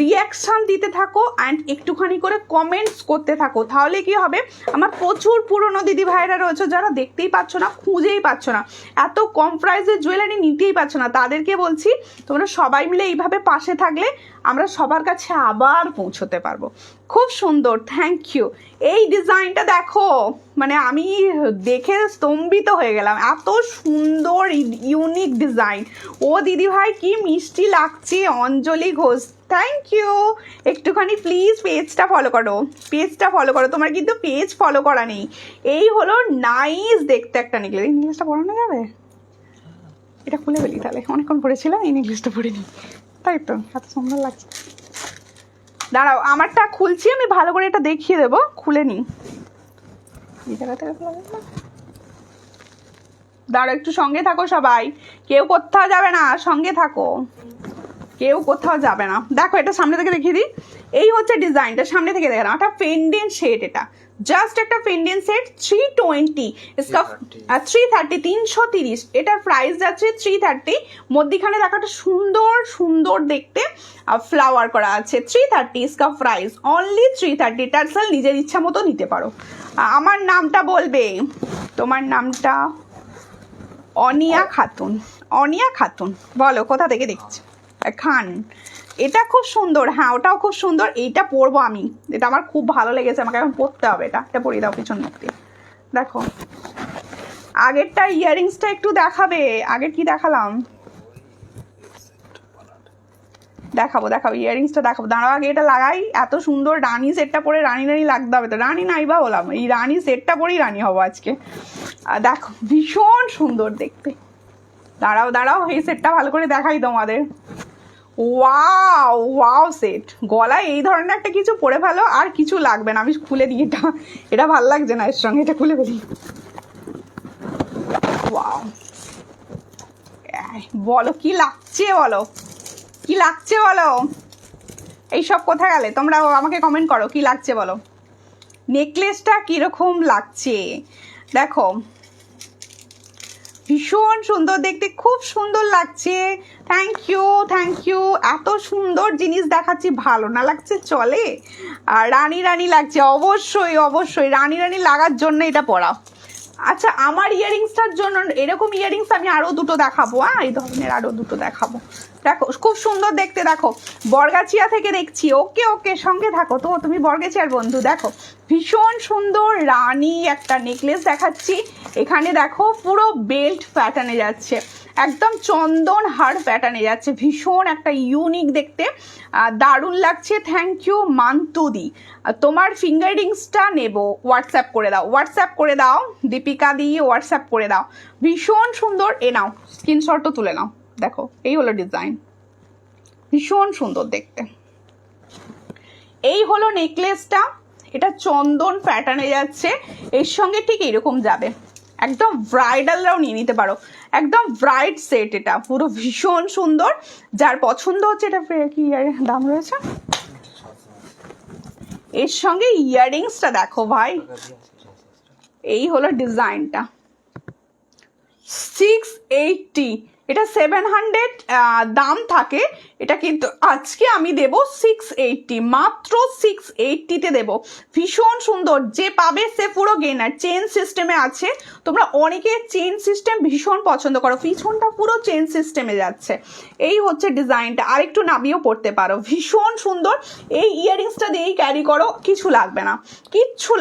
রিয়াকশান দিতে থাকো অ্যান্ড একটুখানি করে কমেন্টস করতে থাকো, তাহলে কি হবে, আমার প্রচুর পুরনো দিদি ভাইরা রয়েছে যারা দেখতেই পাচ্ছ না, খুঁজেই পাচ্ছ না, এত কম প্রাইসের জুয়েলারি নিতেই পাচ্ছ না, তাদেরকে বলছি তোমরা সবাই মিলে এইভাবে পাশে থাকলে আমরা সবার কাছে আবার পৌঁছতে পারবো। খুব সুন্দর, থ্যাংক ইউ। এই ডিজাইনটা দেখো, মানে আমি দেখে স্তম্ভিত হয়ে গেলাম, এত সুন্দর ইউনিক ডিজাইন। ও দিদি ভাই কি মিষ্টি লাগছে, অঞ্জলি ঘোষ, থ্যাংক ইউ। একটুখানি প্লিজ পেজটা ফলো করো, তোমার কিন্তু পেজ ফলো করা নেই। এই হলো নাইস দেখতে একটা নেকলেস। এই নেকলেসটা পরানো যাবে? এটা খুলে ফেলি তাহলে, অনেকক্ষণ পরেছিলাম, এই নেকলেসটা পরে নিই, তাই তো এত সুন্দর লাগছে। দাঁড়াও আমারটা খুলছি, আমি ভালো করে এটা দেখিয়ে দেবো, খুলে নিই। দাঁড়াও একটু সঙ্গে থাকো সবাই, কেউ কোথাও যাবে না, সঙ্গে থাকো, কেউ কোথাও যাবে না। দেখো এটা সামনে থেকে দেখিয়ে দিই, এই হচ্ছে ডিজাইনটা, সামনে থেকে দেখে না, এটা পেন্ডেন্ট সেট, এটা জাস্ট একটা পেন্ডেন্ট সেট 320, इसका 330, এটার প্রাইস যাচ্ছে 330। মধ্যিখানে দেখো একটা সুন্দর সুন্দর দেখতে ফ্লাওয়ার করা আছে, 330 इसका প্রাইস অনলি 330। টার্সেল নিজের ইচ্ছা মতো নিতে পারো। আমার নামটা বলবে, তোমার নামটা? অনিয়া খাতুন, বলো কোথা থেকে দেখছি? খান, এটা খুব সুন্দর, হ্যাঁ ওটাও খুব সুন্দর। এইটা পরবো আমি, এটা আমার খুব ভালো লেগেছে, আমাকে এখন পরতে হবে। এটা পরিয়ে দাও পিছন দিক দিয়ে। দেখো আগেরটা ইয়াররিংসটা একটু দেখাবে, আগের কি দেখালাম? দেখাবো ইয়াররিংসটা দেখাবো, দাঁড়াও আগে এটা লাগাই। এত সুন্দর রানী সেটটা পরে রানী লাগতে হবে তো, রানী নাই বা হলাম, এই রানী সেটটা পরেই রানী হবো আজকে। দেখো ভীষণ সুন্দর দেখতে। দাঁড়াও এই সেটটা ভালো করে দেখাই তোমাদের। ওয়াও সেট, গলায় এই ধরনের একটা কিছু পরে ফেলো, আর কিছু লাগবে না। আমি খুলে দিই, এটা ভালো লাগছে না এর সঙ্গে, এটা খুলে ফেলি। ওয়াও, বলো কি লাগছে, বলো এইসব কোথায় গেলে তোমরা, আমাকে কমেন্ট করো কি লাগছে বলো। নেকলেসটা কিরকম লাগছে দেখো, ভীষণ সুন্দর দেখতে, খুব সুন্দর লাগছে। Thank you. এত সুন্দর জিনিস দেখাচ্ছি, ভালো না লাগছে চলে? আর রানী লাগছে, অবশ্যই রানী লাগার জন্য এটা পরা। আচ্ছা আমার ইয়াররিংসটার জন্য এরকম ইয়াররিংস আমি আরও দুটো দেখাবো, এই ধরনের আরও দুটো দেখাবো। দেখো খুব সুন্দর দেখতে, দেখো বরগাছিয়া থেকে দেখছি, ওকে সঙ্গে থাকো তো, তুমি বরগাছিয়ার বন্ধু। দেখো ভীষণ সুন্দর রানী একটা নেকলেস দেখাচ্ছি। এখানে দেখো পুরো বেল্ট প্যাটার্নে যাচ্ছে, একদম চন্দন হার প্যাটার্নে যাচ্ছে, ভীষণ একটা ইউনিক দেখতে, দারুণ লাগছে। থ্যাংক ইউ মান্তুদি। তোমার ফিঙ্গার রিংসটা নেব, হোয়াটসঅ্যাপ করে দাও দীপিকা দি, হোয়াটসঅ্যাপ করে দাও। ভীষণ সুন্দর, এ নাও স্ক্রিনশটও তুলে নাও। দেখো এই হলো ডিজাইন, ভীষণ সুন্দর দেখতে। এই হলো নেকলেসটা, এটা চন্দন প্যাটার্নে যাচ্ছে, এর সঙ্গে ঠিক এরকম যাবে, একদম ব্রাইডালরাও নিয়ে নিতে পারো, একদম ব্রাইড সেট, এটা পুরো ভীষণ সুন্দর। যার পছন্দ হচ্ছে, এটা কি দাম রয়েছে এর সঙ্গে? ইয়াররিংসটা দেখো ভাই, এই হলো ডিজাইনটা, 680, এটা 700 দাম থাকে, এটা কিন্তু আজকে আমি দেব 680, মাত্র 680-তে দেবো। ভীষণ সুন্দর, যে পাবে সে পুরো গেনার। চেন সিস্টেমে আছে, তোমরা অনেকে চেন সিস্টেম ভীষণ পছন্দ করো, পিছনটা পুরো চেন সিস্টেমে যাচ্ছে। এই হচ্ছে ডিজাইনটা, আরেকটু নামিয়েও পড়তে পারো, ভীষণ সুন্দর। এই ইয়াররিংসটা দিয়েই ক্যারি করো, কিচ্ছু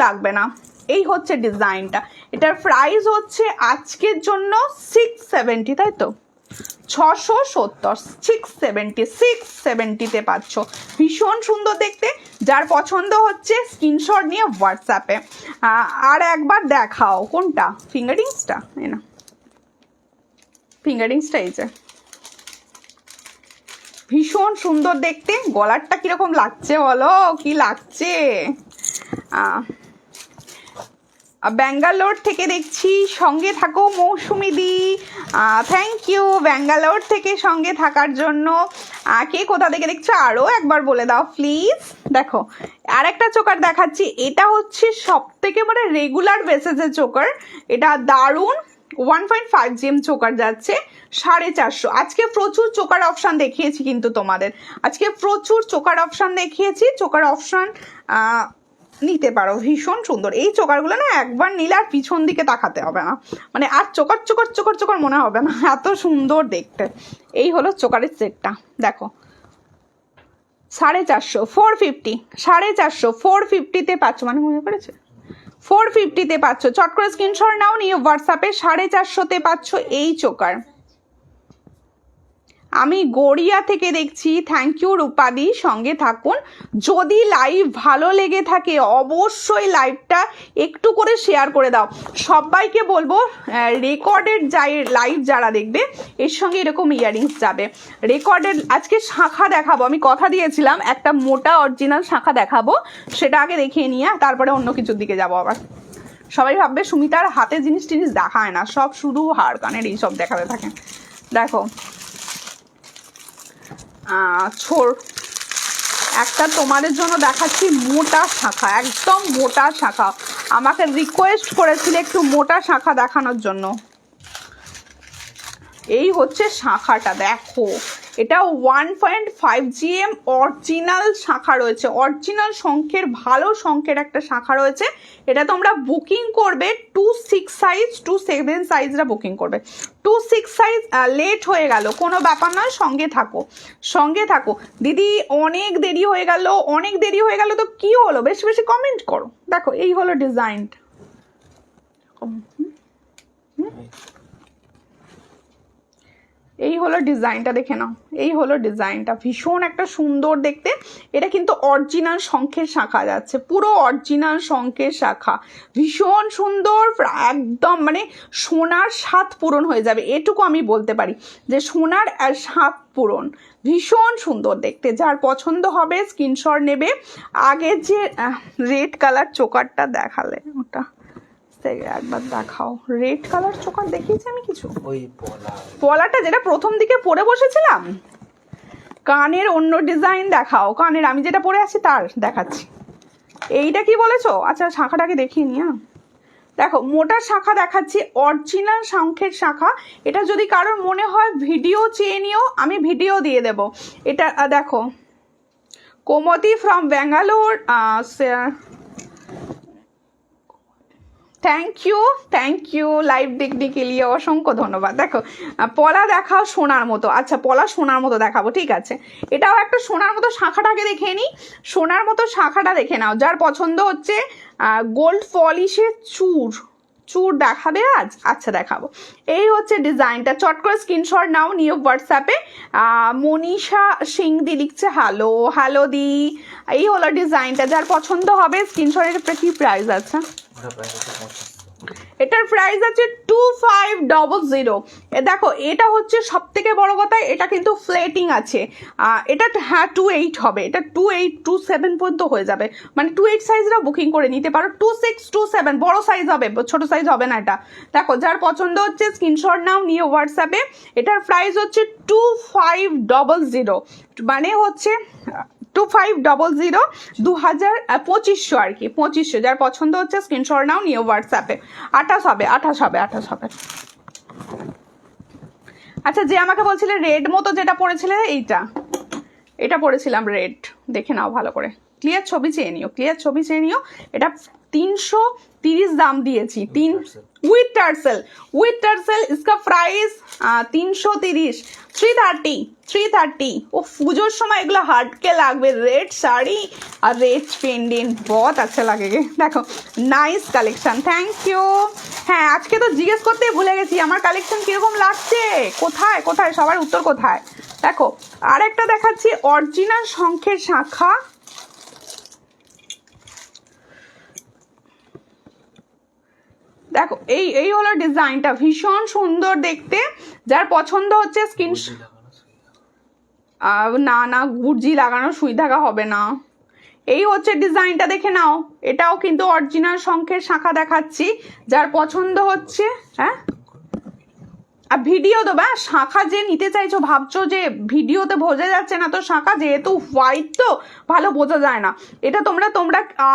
লাগবে না। এই হচ্ছে ডিজাইনটা, এটার প্রাইস হচ্ছে আজকের জন্য 670, তাই তো 670, 670-তে পাচ্ছ। ভীষণ সুন্দর দেখতে, যার পছন্দ হচ্ছে স্ক্রিনশট নিয়ে হোয়াটসঅ্যাপে। আর একবার দেখাও কোনটা, ফিঙ্গারিংসটা, এই যে ভীষণ সুন্দর দেখতে। গলারটা কিরকম লাগছে বলো, কি লাগছে? ব্যাঙ্গালোর থেকে দেখছি, সঙ্গে থাকো মৌসুমি দি, থ্যাংক ইউ ব্যাঙ্গালোর থেকে সঙ্গে থাকার জন্য। কে কোথা থেকে দেখছো আরও একবার বলে দাও প্লিজ। দেখো আর একটা চোকার দেখাচ্ছি, এটা হচ্ছে সব থেকে মানে রেগুলার বেসিসের চোকার, এটা দারুণ 1.5 GM চোকার যাচ্ছে 450। আজকে প্রচুর চোকার অপশান দেখিয়েছি কিন্তু তোমাদের, আজকে প্রচুর চোকার অপশান দেখিয়েছি। চোকার অপশান নিতে পারো, ভীষণ সুন্দর এই চোকারগুলো না, একবার নিলে আর পিছন দিকে তাকাতে হবে না, মানে আর চোকার চোকার চোকার চোকার মনে হবে না, এত সুন্দর দেখতে। এই হলো চোকারের সেটটা, দেখো 450, 450, 450, 450-তে পাচ্ছ, মানে মনে পড়েছে 450-তে পাচ্ছ। চট করে স্ক্রিনশট নাও, নিয়ে হোয়াটসঅ্যাপে 450-তে পাচ্ছ এই চোকার। আমি গড়িয়া থেকে দেখছি, থ্যাংক ইউ রূপাদি, সঙ্গে থাকুন। যদি লাইভ ভালো লেগে থাকে অবশ্যই লাইভটা একটু করে শেয়ার করে দাও। সবাইকে বলবো রেকর্ডেড যাই লাইভ যারা দেখবে এর সঙ্গে এরকম ইয়াররিংস যাবে রেকর্ডেড। আজকে শাঁখা দেখাবো, আমি কথা দিয়েছিলাম একটা মোটা অরিজিনাল শাঁখা দেখাবো, সেটা আগে দেখিয়ে নিয়ে তারপরে অন্য কিছুর দিকে যাবো। আবার সবাই ভাববে সুমিতার হাতে জিনিস টিনিস দেখায় না, সব শুধু হাড় কানের এইসব দেখাতে থাকে। দেখো একটা তোমাদের জন্য দেখাচ্ছি মোটা শাখা, একদম মোটা শাখা। আমাকে রিকোয়েস্ট করেছিল একটু মোটা শাখা দেখানোর জন্য। এই হচ্ছে শাখাটা, দেখো এটা 1.5 GM অরিজিনাল শাখা রয়েছে, অরিজিনাল শঙ্খের ভালো শঙ্খের একটা শাখা রয়েছে। এটা তোমরা বুকিং করবে 2-6 সাইজ, 2-7 সাইজরা বুকিং করবে। 2-6 সাইজ লেট হয়ে গেল কোনো ব্যাপার নয়, সঙ্গে থাকো সঙ্গে থাকো। দিদি অনেক দেরি হয়ে গেল, অনেক দেরি হয়ে গেল তো কি হলো, বেশি বেশি কমেন্ট করো। দেখো এই হলো ডিজাইনটা, এই হলো ডিজাইনটা, দেখে নাও এই হলো ডিজাইনটা, ভীষণ একটা সুন্দর দেখতে। এটা কিন্তু অরিজিনাল শঙ্খের শাখা যাচ্ছে, পুরো অরিজিনাল শঙ্খের শাখা, ভীষণ সুন্দর, একদম মানে সোনার স্বাদ পূরণ হয়ে যাবে, এটুকু আমি বলতে পারি যে সোনার স্বাদ পূরণ। ভীষণ সুন্দর দেখতে, যার পছন্দ হবে স্ক্রিনশট নেবে। আগে যে রেড কালার চোকারটা দেখালে ওটা একবার দেখাও, রেড কালার চোকার দেখিয়েছি আমি কিছু, ওই পলাটা যেটা প্রথম দিকে পরে বসেছিলাম। কানের অন্য ডিজাইন দেখাও, কানের আমি যেটা পরে আছি তার দেখাচ্ছি। এইটা কি বলেছো, আচ্ছা শাখাটাকে দেখিয়ে নি। দেখো মোটা শাখা দেখাচ্ছি, অরিজিনাল শঙ্খের শাখা। এটা যদি কারোর মনে হয় ভিডিও চেয়ে নিও, আমি ভিডিও দিয়ে দেব। এটা দেখো Komti from Bangalore, thank you live দেখতে के लिए অসংখ্য ধন্যবাদ। দেখো পলা দেখাও সোনার মতো, আচ্ছা পলা সোনার মতো দেখাবো, ঠিক আছে। এটাও একটা সোনার মতো শাখাটাকে দেখে নিই, সোনার মতো শাখাটা দেখে নাও। যার পছন্দ হচ্ছে গোল্ড পলিশের চূড় দেখাবে আজ, আচ্ছা দেখাবো। এই হচ্ছে ডিজাইনটা, চট করে স্ক্রিনশট নাও, নিয়ে হোয়াটসঅ্যাপে। মনীষা সিং দি লিখছে হ্যালো, হ্যালো দি। এই হলো ডিজাইনটা, যার পছন্দ হবে স্ক্রিনশটের কি প্রাইস আছে, এটার প্রাইস আছে 2500। দেখো এটা হচ্ছে সব থেকে বড় কথা, এটা কিন্তু ফ্লেটিং আছে। এটা হ্যাঁ 28 হবে, এটা 28, 27 পর্যন্ত হয়ে যাবে, মানে 28 সাইজরা বুকিং করে নিতে পারো। 26, 27 বড় সাইজ হবে, ছোট সাইজ হবে না এটা। দেখো যার পছন্দ হচ্ছে স্ক্রিনশট নাও, নিয়ে হোয়াটসঅ্যাপে। এটার প্রাইস হচ্ছে 2500, মানে হচ্ছে 2500, 2500 আর কি, 2500। যার পছন্দ হচ্ছে স্ক্রিনশট নাও, নিয়ে হোয়াটসঅ্যাপে। 28 হবে। আচ্ছা যে আমাকে বলছিলে রেড মতো যেটা পড়েছিলে, এটা পড়েছিলাম রেড, দেখে নাও ভালো করে, ক্লিয়ার ছবি চেয়ে নিও। এটা 330 দাম দিয়েছি, উইথ টার্সেল इसका प्राइस 330, 330। ও পুজোর সময় এগুলো হাটকে লাগবে, রেড শাড়ি আর রেড পেন্ডেন্ট বহুত আচ্ছা লাগে। দেখো নাইস কালেকশন, থ্যাংক ইউ। হ্যাঁ আজকে তো জিজ্ঞেস করতেই ভুলে গেছি আমার কালেকশন কিরকম লাগছে, কোথায় সবার উত্তর কোথায়। দেখো আর একটা দেখাচ্ছি অরিজিনাল শঙ্খের শাখা, দেখো এই হলো ডিজাইনটা, ভীষণ সুন্দর দেখতে। যার পছন্দ হচ্ছে না না, গুর্জি লাগানো সুই ধাগা হবে না। এই হচ্ছে ডিজাইনটা, দেখে নাও। এটাও কিন্তু অরিজিনাল শঙ্খের শাঁখা দেখাচ্ছি, যার পছন্দ হচ্ছে। হ্যাঁ, আর ভিডিও দেবো। শাঁখা যে নিতে চাইছো, ভাবছো যে ভিডিওতে বোঝা যাচ্ছে না, তো শাঁখা যেহেতু হোয়াইট তো ভালো বোঝা যায় না। এটা তোমরা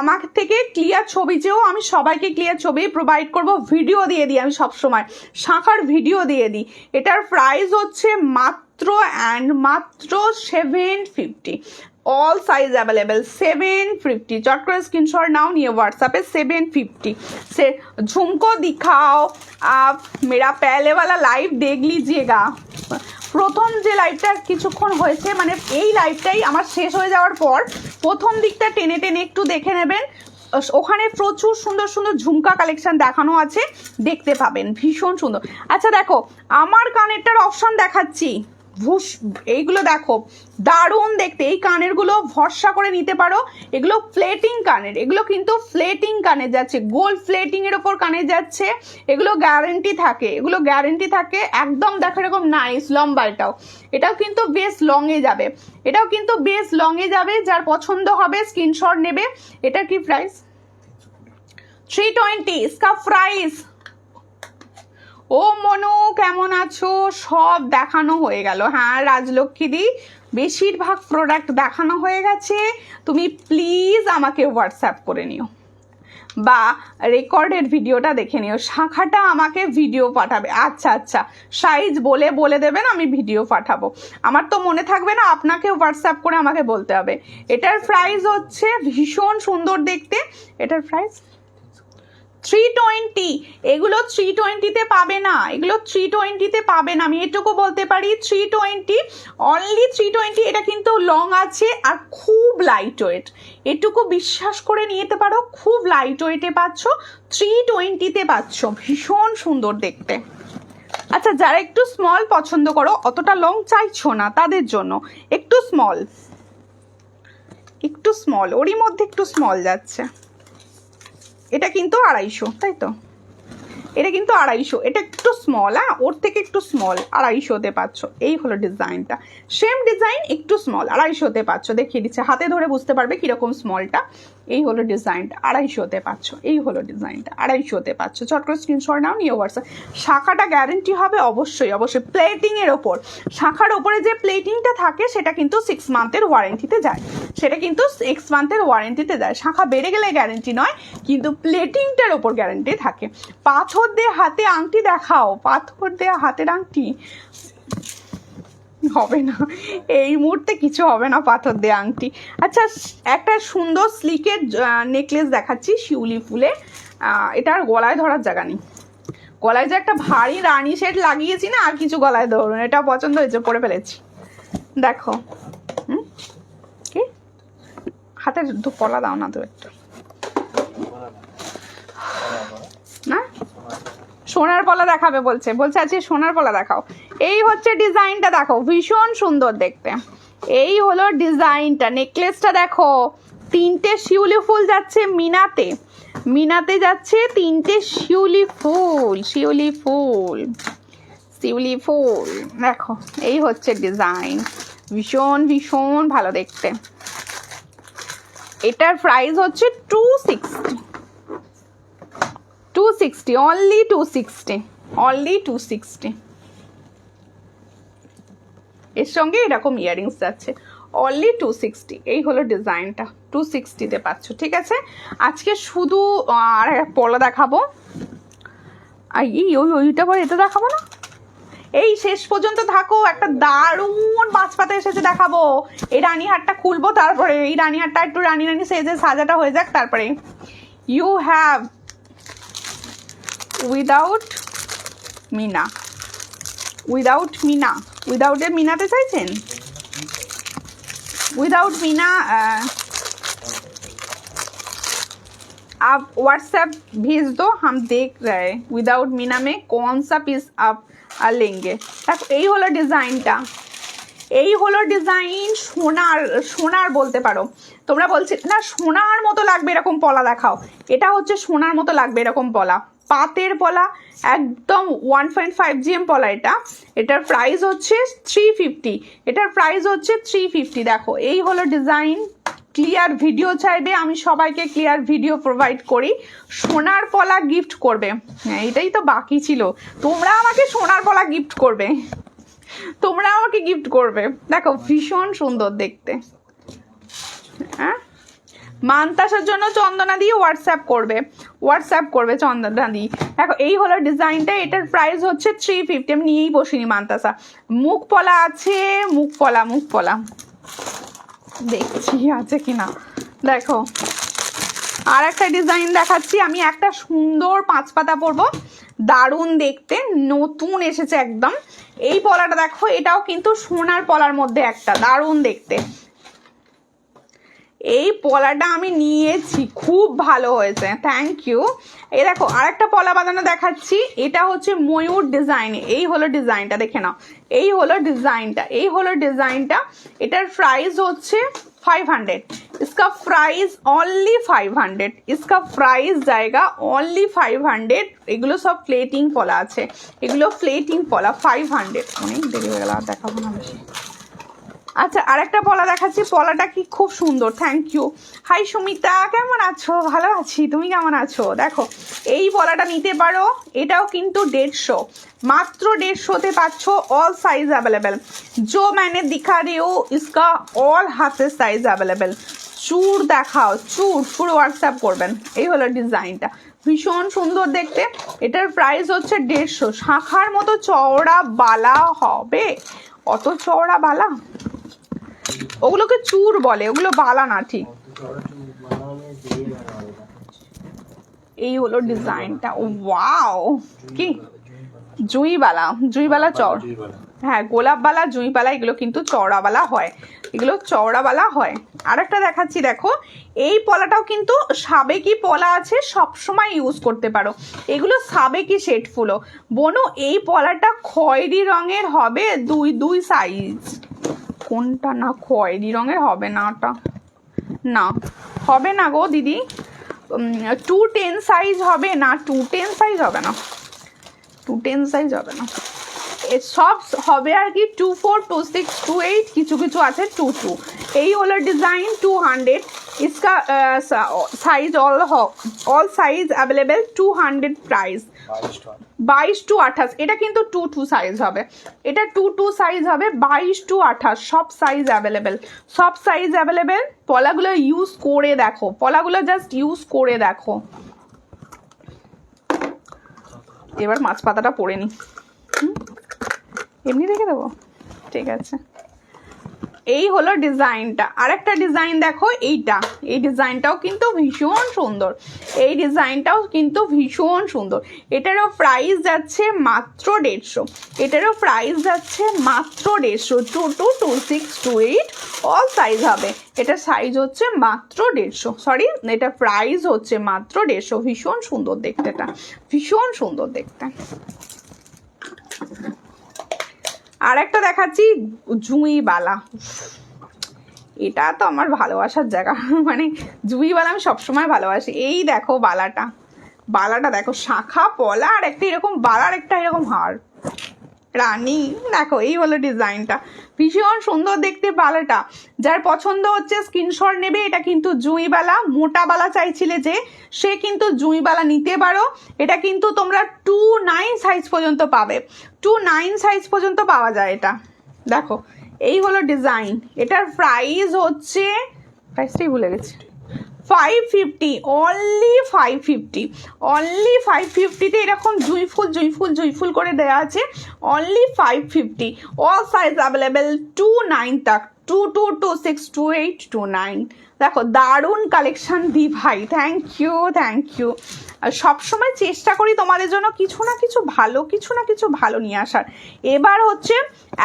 আমার থেকে ক্লিয়ার ছবি চেয়েও আমি সবাইকে ক্লিয়ার ছবি প্রোভাইড করব, ভিডিও দিয়ে দিই আমি সবসময়, শাঁখার ভিডিও দিয়ে দিই। এটার প্রাইস হচ্ছে মাত্র 750। All size available 750। चट कर स्क्रीनशॉट नाउ, निये व्हाट्सएप पे 750 से। झुमको दिखाओ आप, मेरा पहले वाला लाइव देख लीजिएगा। প্রথম যে লাইভটা কিছুক্ষণ হয়েছে, মানে এই লাইভটাই আমার শেষ হয়ে যাওয়ার পর প্রথম দিকটা টেনে টেনে একটু দেখে নেবেন। ওখানে প্রচুর সুন্দর সুন্দর ঝুমকা কালেকশন দেখানো আছে, দেখতে পাবেন, ভীষণ সুন্দর। আচ্ছা দেখো, আমার কানেরটার অপশন দেখাচ্ছি। এইগুলো দেখো, দারুণ দেখতে। এই কানেরগুলো ভরসা করে নিতে পারো। এগুলো প্লেটিং কানের, এগুলো কিন্তু প্লেটিং কানে যাচ্ছে, গোল্ড প্লেটিং এর ওপর কানে যাচ্ছে। এগুলো গ্যারেন্টি থাকে, এগুলো গ্যারেন্টি থাকে একদম। দেখো এরকম নাইস লম্বা, এটাও কিন্তু বেশ লং এ যাবে, এটাও কিন্তু বেশ লং এ যাবে। যার পছন্দ হবে স্ক্রিনশট নেবে। এটার কি প্রাইস? 320 इसका प्राइस। ও মনু কেমন আছো? সব দেখানো হয়ে গেল। হ্যাঁ রাজলক্ষ্মী দি, বেশিরভাগ প্রোডাক্ট দেখানো হয়ে গেছে। তুমি প্লিজ আমাকে হোয়াটসঅ্যাপ করে নিও বা রেকর্ডেড ভিডিওটা দেখে নিও। শাখাটা আমাকে ভিডিও পাঠাবে। আচ্ছা আচ্ছা, সাইজ বলে দেবেন, আমি ভিডিও পাঠাবো। আমার তো মনে থাকবে না, আপনাকে হোয়াটসঅ্যাপ করে আমাকে বলতে হবে। এটার প্রাইস হচ্ছে ভীষণ সুন্দর দেখতে। এটার প্রাইস 320। এগুলো 320-তে পাবে না, এগুলো 320-তে পাবে না, আমি এটুকু বলতে পারি। 320, অনলি 320। এটা কিন্তু লং আছে আর খুব লাইট ওয়েট, এটুকু বিশ্বাস করে নিতে পারো। খুব লাইট ওয়েটে পাচ্ছ, 320-তে পাচ্ছ, ভীষণ সুন্দর দেখতে। আচ্ছা, যারা একটু স্মল পছন্দ করো, অতটা লং চাইছো না, তাদের জন্য একটু স্মল, ওরই মধ্যে একটু স্মল যাচ্ছে। এটা কিন্তু 250, তাই তো? এটা কিন্তু 250, এটা একটু স্মল। হ্যাঁ, ওর থেকে একটু স্মল, 250-তে পাচ্ছ। এই হলো ডিজাইনটা, সেম ডিজাইন, একটু স্মল, 250-তে পাচ্ছ। দেখিয়ে দিচ্ছে, হাতে ধরে বুঝতে পারবে কিরকম স্মলটা। এই হলো ডিজাইনটা, 250-তে পাচ্ছ। এই হলো ডিজাইনটা, 250-তে পাচ্ছ। চট করে স্ক্রিনশট নাও, নিয়ে হোয়াটসঅ্যাপ। শাখাটা গ্যারেন্টি হবে অবশ্যই, প্লেটিং এর ওপর। শাখার ওপরে যে প্লেটিংটা থাকে সেটা কিন্তু 6 মান্থের ওয়ারেন্টিতে যায়, সেটা কিন্তু 6 মান্থের ওয়ারেন্টিতে যায়। শাখা বেড়ে গেলে গ্যারেন্টি নয়, কিন্তু প্লেটিংটার ওপর গ্যারেন্টি থাকে। পাথর দিয়ে হাতে আংটি দেখাও, পাথর দিয়ে হাতের আংটি হবে না, এই মুহূর্তে কিছু হবে না পাথর দিয়ে আংটি। আচ্ছা, একটা সুন্দর স্লিকের নেকলেস দেখাচ্ছি শিউলি ফুলে। এটার গলায় ধরার জায়গা নেই, গলায় যে একটা ভারী রানী সেট লাগিয়েছি না, আর কিছু গলায় ধরুন। এটা পছন্দ হয়েছে, পরে ফেলেছি। দেখো, কি হাতে পলা দাও না তো একটু, না সোনার পলা দেখাবে বলছে আজকে সোনার পলা দেখাও। এই হচ্ছে ডিজাইনটা, দেখো ভীষণ সুন্দর দেখতে। এই হলো ডিজাইনটা। নেকলেসটা দেখো, 3টে শিউলি ফুল যাচ্ছে মিনাতে যাচ্ছে 3টে শিউলি ফুল দেখো। এই হচ্ছে ডিজাইন, ভীষণ ভীষণ ভালো দেখতে। এটার প্রাইস হচ্ছে 260, অনলি 260। এর সঙ্গে এরকম ইয়ারিংস যাচ্ছে, অনলি 260। এই হলো ডিজাইনটা, 260-তে পাচ্ছ। ঠিক আছে, আজকে শুধু আর পলা দেখাবো। ওইটা পরে এটা দেখাবো না, এই শেষ পর্যন্ত থাকো। একটা দারুণ বাজপাতা এসেছে, দেখাবো। এই রানীহারটা খুলবো, তারপরে এই রানীহারটা একটু রানী সেজে সাজাটা হয়ে যাক, তারপরে ইউ হ্যাভ উইদাউট মিনাতে চাইছেন? विदाउट मीना आप व्हाट्सएप भेज दो, हम देख रहे हैं विदाउट मीना में कौन सा पीस आप लेंगे। এই হলো ডিজাইনটা, এই হলো ডিজাইন। সোনার বলতে পারো তোমরা, বলছি না সোনার মতো লাগবে এরকম পলা দেখাও। এটা হচ্ছে সোনার মতো লাগবে এরকম পলা, পাতের পলা, একদম 1.5 GM পলা। এটার প্রাইস হচ্ছে 350, এটার প্রাইস হচ্ছে 350। দেখো এই হলো ডিজাইন। ক্লিয়ার ভিডিও চাইবে, আমি সবাইকে ক্লিয়ার ভিডিও প্রোভাইড করি। সোনার পলা গিফট করবে, হ্যাঁ এটাই তো বাকি ছিল, তোমরা আমাকে সোনার পলা গিফট করবে, তোমরা আমাকে গিফট করবে। দেখো ভীষণ সুন্দর দেখতে। হ্যাঁ মান্তাসার জন্য চন্দনা দিয়ে হোয়াটসঅ্যাপ করবে চন্দনা দিয়ে। দেখো এই হলো ডিজাইনটা, এটার প্রাইস হচ্ছে 350। আমি নিয়েই বসিনি মান্তাসা। মুখ পলা আছে, মুখ পলা দেখছি আছে কিনা। দেখো আর একটা ডিজাইন দেখাচ্ছি আমি, একটা সুন্দর 5 পাতা পরবো, দারুণ দেখতে, নতুন এসেছে একদম। এই পলাটা দেখো, এটাও কিন্তু সোনার পলার মধ্যে একটা, দারুণ দেখতে। এই পলাটা আমি নিয়েছি, খুব ভালো হয়েছে, থ্যাংক ইউ। এই দেখো আরেকটা পলা বাঁধানো দেখাচ্ছি, এটা হচ্ছে ময়ূর ডিজাইন। এই হলো ডিজাইনটা, দেখে নাও, এই হলো ডিজাইনটা। এটার প্রাইস হচ্ছে 500, इसका प्राइस ओनली 500, इसका प्राइस जाएगा ओनली 500। এগুলো সব প্লেটিং পলা আছে, এগুলো প্লেটিং পলা 500। অনেক দেরি হয়ে গেল, আর দেখাবো না বেশি। আচ্ছা আরেকটা পলা দেখাচ্ছি, পলাটা কি খুব সুন্দর, থ্যাংক ইউ। হাই সুমিতা, কেমন আছো? ভালো আছি, তুমি কেমন আছো? দেখো এই পলাটা নিতে পারো, এটাও কিন্তু 150, মাত্র 150তে পাচ্ছ। ऑल साइज अवेलेबल, जो मैंने दिखा रही हूँ इसका ऑल हाथের সাইজ अवेलेबल। চুর দেখাও, চুর পুরো হোয়াটসঅ্যাপ করবেন। এই হলো ডিজাইনটা, ভীষণ সুন্দর দেখতে। এটার প্রাইস হচ্ছে 150। শাখার মতো চওড়া বালা হবে, অত চওড়া বালা, ওগুলোকে চুর বলে, ওগুলো বালা না ঠিক। এই হলো ডিজাইনটা, ওয়াও কি জুইবালা চওড়া, হ্যাঁ গোলাপবালা জুইবালা, এগুলো কিন্তু চওড়াবালা হয়, এগুলো চওড়াবালা হয়। আরেকটা দেখাচ্ছি, দেখো এই পলাটাও কিন্তু সাবেকি পলা আছে, সবসময় ইউজ করতে পারো। এগুলো সাবেকি শেড ফুলো। বোনো এই পলাটা খয়েরি রঙের হবে, দুই সাইজ। কোনটা? না খয়েরি রঙের হবে না, ওটা না হবে না গো দিদি, 210 সাইজ হবে না, 210 সাইজ হবে না, 210 সাইজ হবে না। সব হবে আর কি 24, 26, 28, কিছু আছে 22। এই হলো ডিজাইন 200। इसका size all size available 200 price 22 to 28। এটা কিন্তু 22 সাইজ হবে, এটা 22 সাইজ হবে, 22 to 28 সব সাইজ অ্যাভেলেবেল। পলাগুলো ইউজ করে দেখো, পলাগুলো জাস্ট ইউজ করে দেখো। এবার মাছ পাতাটা পরে নি, এমনি রেখে দেবো, ঠিক আছে। এই হলো ডিজাইনটা। আরেকটা ডিজাইন দেখো, এই ডিজাইনটাও কিন্তু ভীষণ সুন্দর, এটারও প্রাইস যাচ্ছে মাত্র 150, 22, 26, 28 অল সাইজ হবে। এটা সাইজ হচ্ছে মাত্র 150, সরি এটা প্রাইস হচ্ছে মাত্র 150। ভীষণ সুন্দর দেখতে, এটা ভীষণ সুন্দর দেখতে। আর একটা দেখাচ্ছি জুঁইবালা, এটা তো আমার ভালোবাসার জায়গা, মানে জুঁইবালা আমি সবসময় ভালোবাসি। এই দেখো বালাটা দেখো, শাখা পলা আর একটা এরকম বালার একটা এরকম হার রানী। দেখো এই হলো ডিজাইনটা, ভীষণ সুন্দর দেখতে বালাটা। যার পছন্দ হচ্ছে স্ক্রিনশট নেবে। এটা কিন্তু জুঁইবালা, মোটা বালা চাইছিলে যে, সে কিন্তু জুঁইবালা নিতে পারো। এটা কিন্তু তোমরা 29 সাইজ পর্যন্ত পাবে, 29 সাইজ পর্যন্ত পাওয়া যায় এটা। দেখো এই হলো ডিজাইন, এটার প্রাইস হচ্ছে, প্রাইসটাই ভুলে গেছি, 550, অনলি 550তে এরকম জুঁই ফুল করে দেওয়া আছে, অনলি 550। অল সাইজ অ্যাভেলেবেল 29 तक, 22, 26, 28, 29। দেখো দারুণ কালেকশন দি ভাই, থ্যাংক ইউ। সবসময় চেষ্টা করি তোমাদের জন্য কিছু না কিছু ভালো নিয়ে আসার। এবার হচ্ছে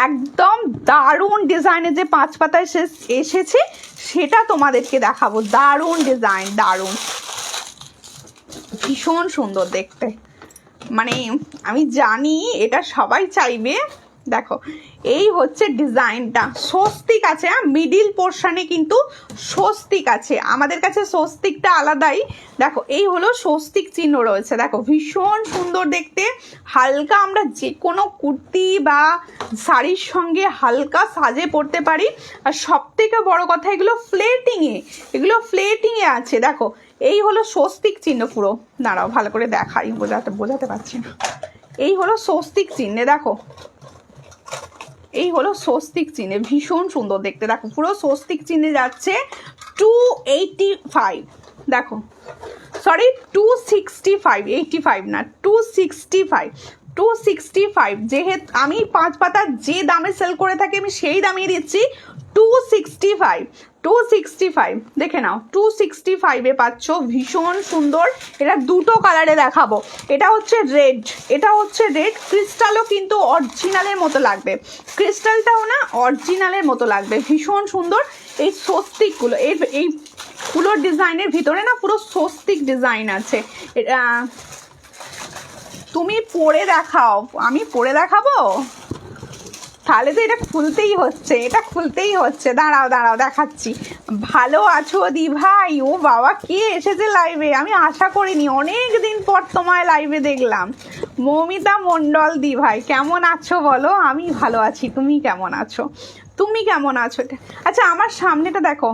একদম দারুণ ডিজাইনের যে 5 পাতায় এসেছে সেটা তোমাদেরকে দেখাবো। দারুণ ডিজাইন, দারুণ, ভীষণ সুন্দর দেখতে। মানে আমি জানি এটা সবাই চাইবে, দেখো এই হচ্ছে ডিজাইনটা, স্বস্তিক আছে, মিডিল পোর্শনে কিন্তু স্বস্তিক আছে, আমাদের কাছে স্বস্তিকটা আলাদাই। দেখো এই হলো স্বস্তিক চিহ্ন রয়েছে, দেখো ভীষণ সুন্দর দেখতে, হালকা আমরা যে কোনো কুর্তি বা শাড়ির সঙ্গে হালকা সাজে পরতে পারি। আর সব থেকে বড় কথা এগুলো ফ্লেটিংয়ে আছে। দেখো এই হলো স্বস্তিক চিহ্ন পুরো, দাঁড়াও ভালো করে দেখাই, বোঝাতে পারছি না। এই হলো স্বস্তিক চিহ্নে, দেখো এই হলো স্বস্তিক চিহ্নে, ভীষণ সুন্দর দেখতে। দেখো পুরো স্বস্তিক চিহ্নে যাচ্ছে 285, দেখো সরি 265, 85 না 265, যেহেতু আমি 5 পাতা যে দামে সেল করে থাকি আমি সেই দামে দিচ্ছি 265 দেখে নাও, 265-এ পাচ্ছ, ভীষণ সুন্দর। এটা দুটো কালারে দেখাবো, এটা হচ্ছে রেড, ক্রিস্টালও কিন্তু অরিজিনালের মতো লাগবে, ক্রিস্টালটাও না অরিজিনালের মতো লাগবে, ভীষণ সুন্দর। এই স্বস্তিকগুলো এইগুলোর ডিজাইনের ভিতরে না পুরো স্বস্তিক ডিজাইন আছে। তুমি পরে দেখাও, আমি পরে দেখাবো, তাহলে তো এটা খুলতেই হচ্ছে, দাঁড়াও দেখাচ্ছি। ভালো আছো দি ভাই? ও বাবা, কে এসেছে লাইভে, আমি আশা করিনি, অনেক দিন পর তোমায় লাইভে দেখলাম। মৌমিতা মণ্ডল দি ভাই, কেমন আছো বলো? আমি ভালো আছি, তুমি কেমন আছো? আচ্ছা আমার সামনেটা দেখো,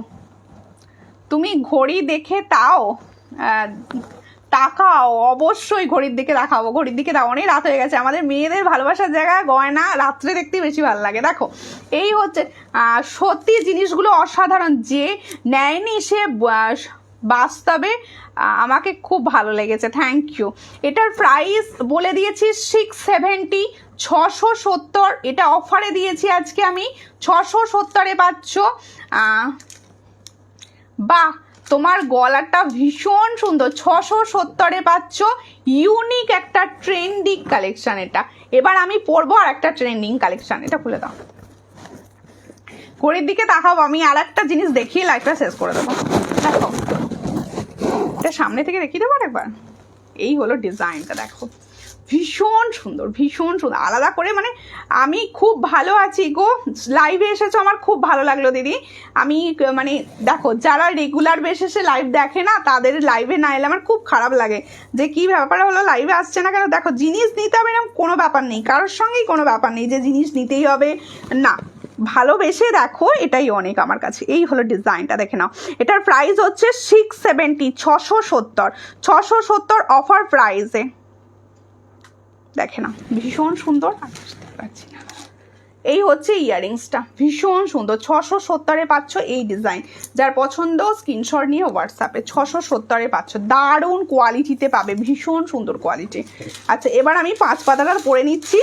তুমি ঘড়ি দেখে তাকাও, অবশ্যই ঘড়ির দিকে দেখাবো, ঘড়ির দিকে দাও, অনেক রাত হয়ে গেছে। আমাদের মেয়েদের ভালোবাসার জায়গা গয়না রাত্রে দেখতে বেশি ভালো লাগে। দেখো এই হচ্ছে সত্যি জিনিসগুলো অসাধারণ, যে নেয়নি সে বাস্তবে আমাকে খুব ভালো লেগেছে, থ্যাংক ইউ। এটার প্রাইস বলে দিয়েছি 670, 670, এটা অফারে দিয়েছি আজকে আমি 670-এ পাচ্ছ। বাহ, তোমার গলাটা ভীষণ সুন্দর, 670-এ পাচ্ছ, ইউনিক একটা ট্রেন্ডিং কালেকশন এটা। এবার আমি পরবো আর একটা ট্রেন্ডিং কালেকশন, এটা খুলে দাও, ঘড়ির দিকে তাকাবো, আমি আর একটা জিনিস দেখিয়ে লাইফটা শেষ করে দেবো। দেখো এটা সামনে থেকে দেখিয়ে দেবো একবার, এই হলো ডিজাইনটা, দেখো ভীষণ সুন্দর, আলাদা করে, মানে আমি খুব ভালো আছি গো, লাইভে এসেছো, আমার খুব ভালো লাগলো দিদি। আমি মানে দেখো যারা রেগুলার বেসিসে লাইভ দেখে না, তাদের লাইভে না এলে আমার খুব খারাপ লাগে, যে কি ব্যাপার হলো লাইভে আসছে না কেন। দেখো জিনিস নিতে হবে এরকম কোনো ব্যাপার নেই, কারোর সঙ্গেই কোনো ব্যাপার নেই যে জিনিস নিতেই হবে না, ভালোবেসে দেখো, এটাই অনেক আমার কাছে। এই হলো ডিজাইনটা, দেখে নাও, এটার প্রাইস হচ্ছে 670, 670 অফার প্রাইসে, দেখে না ভীষণ সুন্দর। এই হচ্ছে ইয়াররিংসটা, ভীষণ সুন্দর, 670-এ পাচ্ছ এই ডিজাইন। যার পছন্দ স্ক্রিনশট নিয়ে হোয়াটসঅ্যাপে, 670-এ পাচ্ছ, দারুণ কোয়ালিটিতে পাবে, ভীষণ সুন্দর কোয়ালিটি। আচ্ছা এবার আমি 5 পাতাটা পরে নিচ্ছি,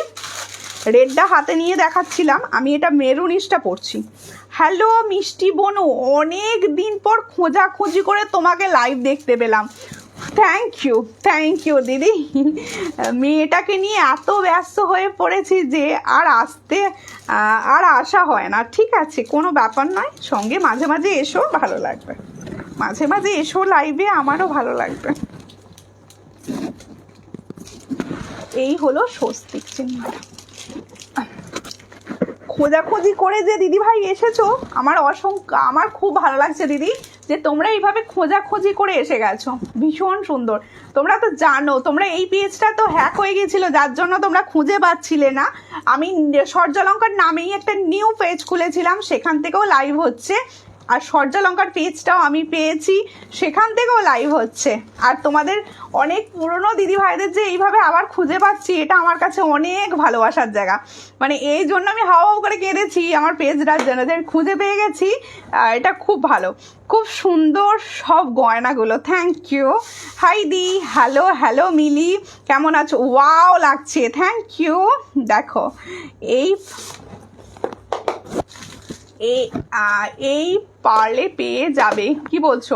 রেডটা হাতে নিয়ে দেখাচ্ছিলাম, আমি এটা মেরুনিশটা পরছি। হ্যালো মিষ্টি বনু, অনেক দিন পর খোঁজাখুঁজি করে তোমাকে লাইভ দেখতে পেলাম, থ্যাংক ইউ দিদি। মেয়েটাকে নিয়ে এত ব্যস্ত হয়ে পড়েছি যে আর আসা হয় না, ঠিক আছে কোনো ব্যাপার নয়, সঙ্গে মাঝে মাঝে এসো, ভালো লাগবে, মাঝে মাঝে এসো লাইভে, আমারও ভালো লাগবে। এই হলো স্বস্তিক চিহ্নটা, খোঁজাখুঁজি করে যে দিদি ভাই এসেছো, আমার খুব ভালো লাগছে দিদি, যে তোমরা এইভাবে খোঁজাখুঁজি করে এসে গেছো, ভীষণ সুন্দর। তোমরা তো জানো, তোমরা এই পেজটা তো হ্যাক হয়ে গেছিলো, যার জন্য তোমরা খুঁজে পাচ্ছিলে না। আমি সূর্যালঙ্কার নামেই একটা নিউ পেজ খুলেছিলাম, সেখান থেকেও লাইভ হচ্ছে, আর সূর্যালঙ্কার পেজটাও আমি পেয়েছি, সেখান থেকেও লাইভ হচ্ছে। আর তোমাদের অনেক পুরনো দিদি ভাইদের যে এইভাবে আবার খুঁজে পাচ্ছি, এটা আমার কাছে অনেক ভালোবাসার জায়গা, মানে এই জন্য আমি হাওয়া করে কেঁদেছি আমার পেজটার জন্য, যে আমি খুঁজে পেয়ে গেছি। এটা খুব ভালো, খুব সুন্দর সব গয়নাগুলো, থ্যাংক ইউ। হাই দি, হ্যালো মিলি, কেমন আছো? ওয়াও লাগছে, থ্যাংক ইউ। দেখো এই পারলে পেয়ে যাবে, কি বলছো?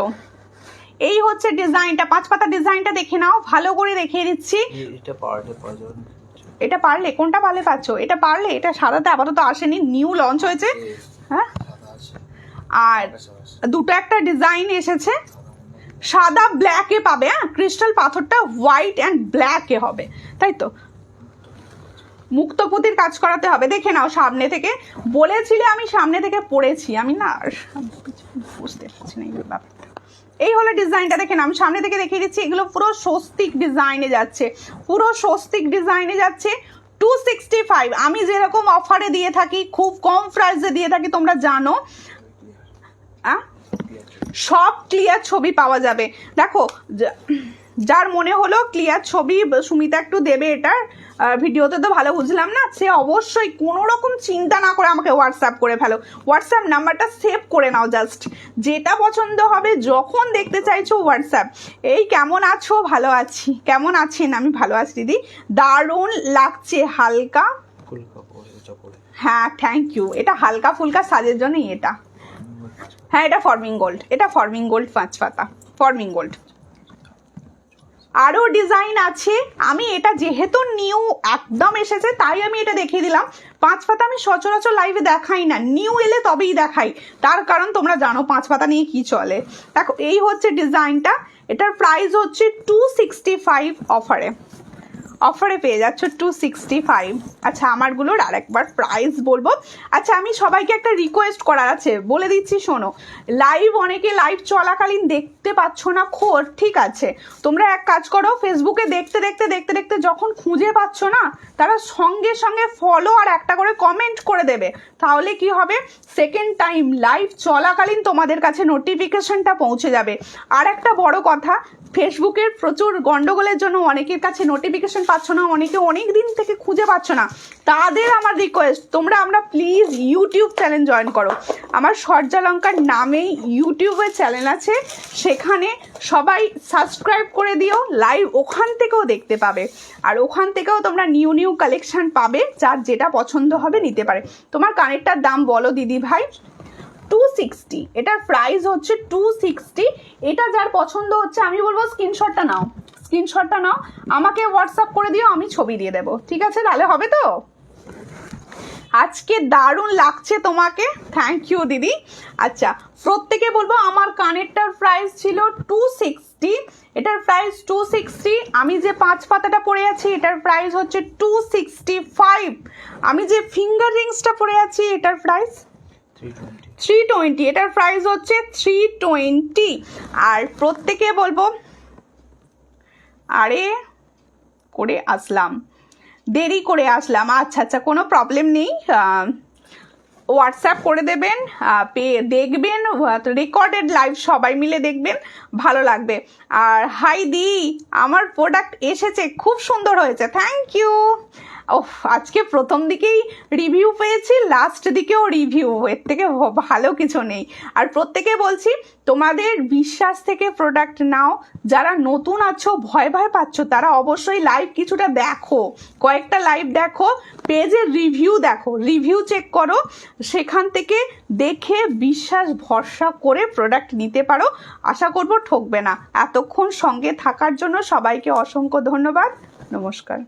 এই হচ্ছে ডিজাইনটা, 5 পাতা ডিজাইনটা দেখে নাও, ভালো করে দেখিয়ে দিচ্ছি। এটা পারলে, কোনটা পারলে পাচ্ছ? এটা পারলে, এটা সাদাতে আপাতত আসেনি, নিউ লঞ্চ হয়েছে, হ্যাঁ। আর দুটো একটা ডিজাইন এসেছে, সাদা ব্ল্যাকে পাবে, হ্যাঁ, ক্রিস্টাল পাথরটা হোয়াইট অ্যান্ড ব্ল্যাকে হবে, তাই তো। মুক্তপুতির কাজ করাতে হবে, দেখে নাও সামনে থেকে। বলেছিলে আমি সামনে থেকে পড়েছি, আমি না বুঝতে পারছি না এই ব্যাপারটা। এই হলো ডিজাইনটা, দেখে নাও আমি সামনে থেকে দেখিয়ে দিচ্ছি। এগুলো পুরো স্বস্তিক ডিজাইনে যাচ্ছে, পুরো স্বস্তিক ডিজাইনে যাচ্ছে। 265 আমি যেরকম অফারে দিয়ে থাকি, খুব কম প্রাইসে দিয়ে থাকি, তোমরা জানো। সব ক্লিয়ার ছবি পাওয়া যাবে। দেখো যার মনে হলো ক্লিয়ার ছবি সুমিতা একটু দেবে এটার ভিডিওতে, তো ভালো বুঝলাম না, সে অবশ্যই কোনো রকম চিন্তা না করে আমাকে হোয়াটসঅ্যাপ করে ফেলো। হোয়াটসঅ্যাপ নাম্বারটা সেভ করে নাও, জাস্ট যেটা পছন্দ হবে যখন দেখতে চাইছো হোয়াটসঅ্যাপ। এই কেমন আছো? ভালো আছি। কেমন আছেন? আমি ভালো আছি দিদি। দারুণ লাগছে, হালকা। হ্যাঁ থ্যাংক ইউ। এটা হালকা ফুলকা সাজের জন্যই এটা। হ্যাঁ এটা ফর্মিং গোল্ড, এটা ফর্মিং গোল্ড 5 পাতা ফর্মিং গোল্ড। আরও ডিজাইন আছে, আমি এটা যেহেতু নিউ একদম এসেছে তাই আমি এটা দেখিয়ে দিলাম। 5 পাতা আমি সচরাচর লাইভে দেখাই না, নিউ এলে তবেই দেখাই, তার কারণ তোমরা জানো 5 পাতা নিয়ে কি চলে। দেখো এই হচ্ছে ডিজাইনটা, এটার প্রাইস হচ্ছে 265 অফারে পেয়ে যাচ্ছ 265। আচ্ছা আমারগুলোর আরেকবার প্রাইস বলবো। আচ্ছা আমি সবাইকে একটা রিকোয়েস্ট করার আছে, বলে দিচ্ছি শোনো। লাইভ অনেকে লাইভ চলাকালীন দেখতে পাচ্ছ না, খোর ঠিক আছে, তোমরা এক কাজ করো, ফেসবুকে দেখতে দেখতে যখন খুঁজে পাচ্ছ না, তারা সঙ্গে সঙ্গে ফলো আর একটা করে কমেন্ট করে দেবে, তাহলে কি হবে, সেকেন্ড টাইম লাইভ চলাকালীন তোমাদের কাছে নোটিফিকেশনটা পৌঁছে যাবে। আর একটা বড় কথা, ফেসবুকের প্রচুর গন্ডগোলের জন্য অনেকের কাছে নোটিফিকেশন পাচ্ছ না, অনেকে অনেক দিন থেকে খুঁজে পাচ্ছ না, তাদের আমার রিকোয়েস্ট, আমরা প্লিজ ইউটিউব চ্যানেল জয়েন করো। আমার সূর্যালঙ্কার নামেই ইউটিউবে চ্যানেল আছে, সেখানে সবাই সাবস্ক্রাইব করে দিও, লাইভ ওখান থেকেও দেখতে পাবে, আর ওখান থেকেও তোমরা নিউ কালেকশন পাবে, যার যেটা পছন্দ হবে নিতে পারে। তোমার কানেরটার দাম বলো দিদি ভাই। 260, এটার প্রাইস হচ্ছে 260। এটা যার পছন্দ হচ্ছে আমি বলবো স্ক্রিনশটটা নাও, আমাকে হোয়াটসঅ্যাপ করে দিও, আমি ছবি দিয়ে দেবো, ঠিক আছে? তাহলে হবে তো? আজকে দারুণ লাগছে তোমাকে, থ্যাংক ইউ দিদি। আচ্ছা প্রত্যেকে বলবো, আমার কানেরটার প্রাইস ছিল 260, এটার প্রাইস 260। আমি যে 5 পাতাটা পরে আছি এটার প্রাইস হচ্ছে 265। আমি যে ফিঙ্গার রিংসটা পরে আছি এটার প্রাইস 320, এটার প্রাইস হচ্ছে 320। আর প্রত্যেকে বলবো, আরে দেরি করে আসলাম, আচ্ছা কোনো প্রবলেম নেই, হোয়াটসঅ্যাপ করে দেবেন, দেখবেন রেকর্ডেড লাইভ সবাই মিলে দেখবেন, ভালো লাগবে। আর হাই দি, আমার প্রোডাক্ট এসেছে, খুব সুন্দর হয়েছে, থ্যাংক ইউ। আজকে প্রথম দিকেই রিভিউ পেয়েছি, লাস্ট দিকেও রিভিউ, এর থেকে ভালো কিছু নেই। আর প্রত্যেকে বলছি, তোমাদের বিশ্বাস থেকে প্রোডাক্ট নাও, যারা নতুন আছো ভয় পাচ্ছ তারা অবশ্যই লাইভ কিছুটা দেখো, কয়েকটা লাইভ দেখো, পেজের রিভিউ চেক করো, সেখান থেকে দেখে বিশ্বাস ভরসা করে প্রোডাক্ট নিতে পারো, আশা করব ঠকবে না। এতক্ষণ সঙ্গে থাকার জন্য সবাইকে অসংখ্য ধন্যবাদ, নমস্কার।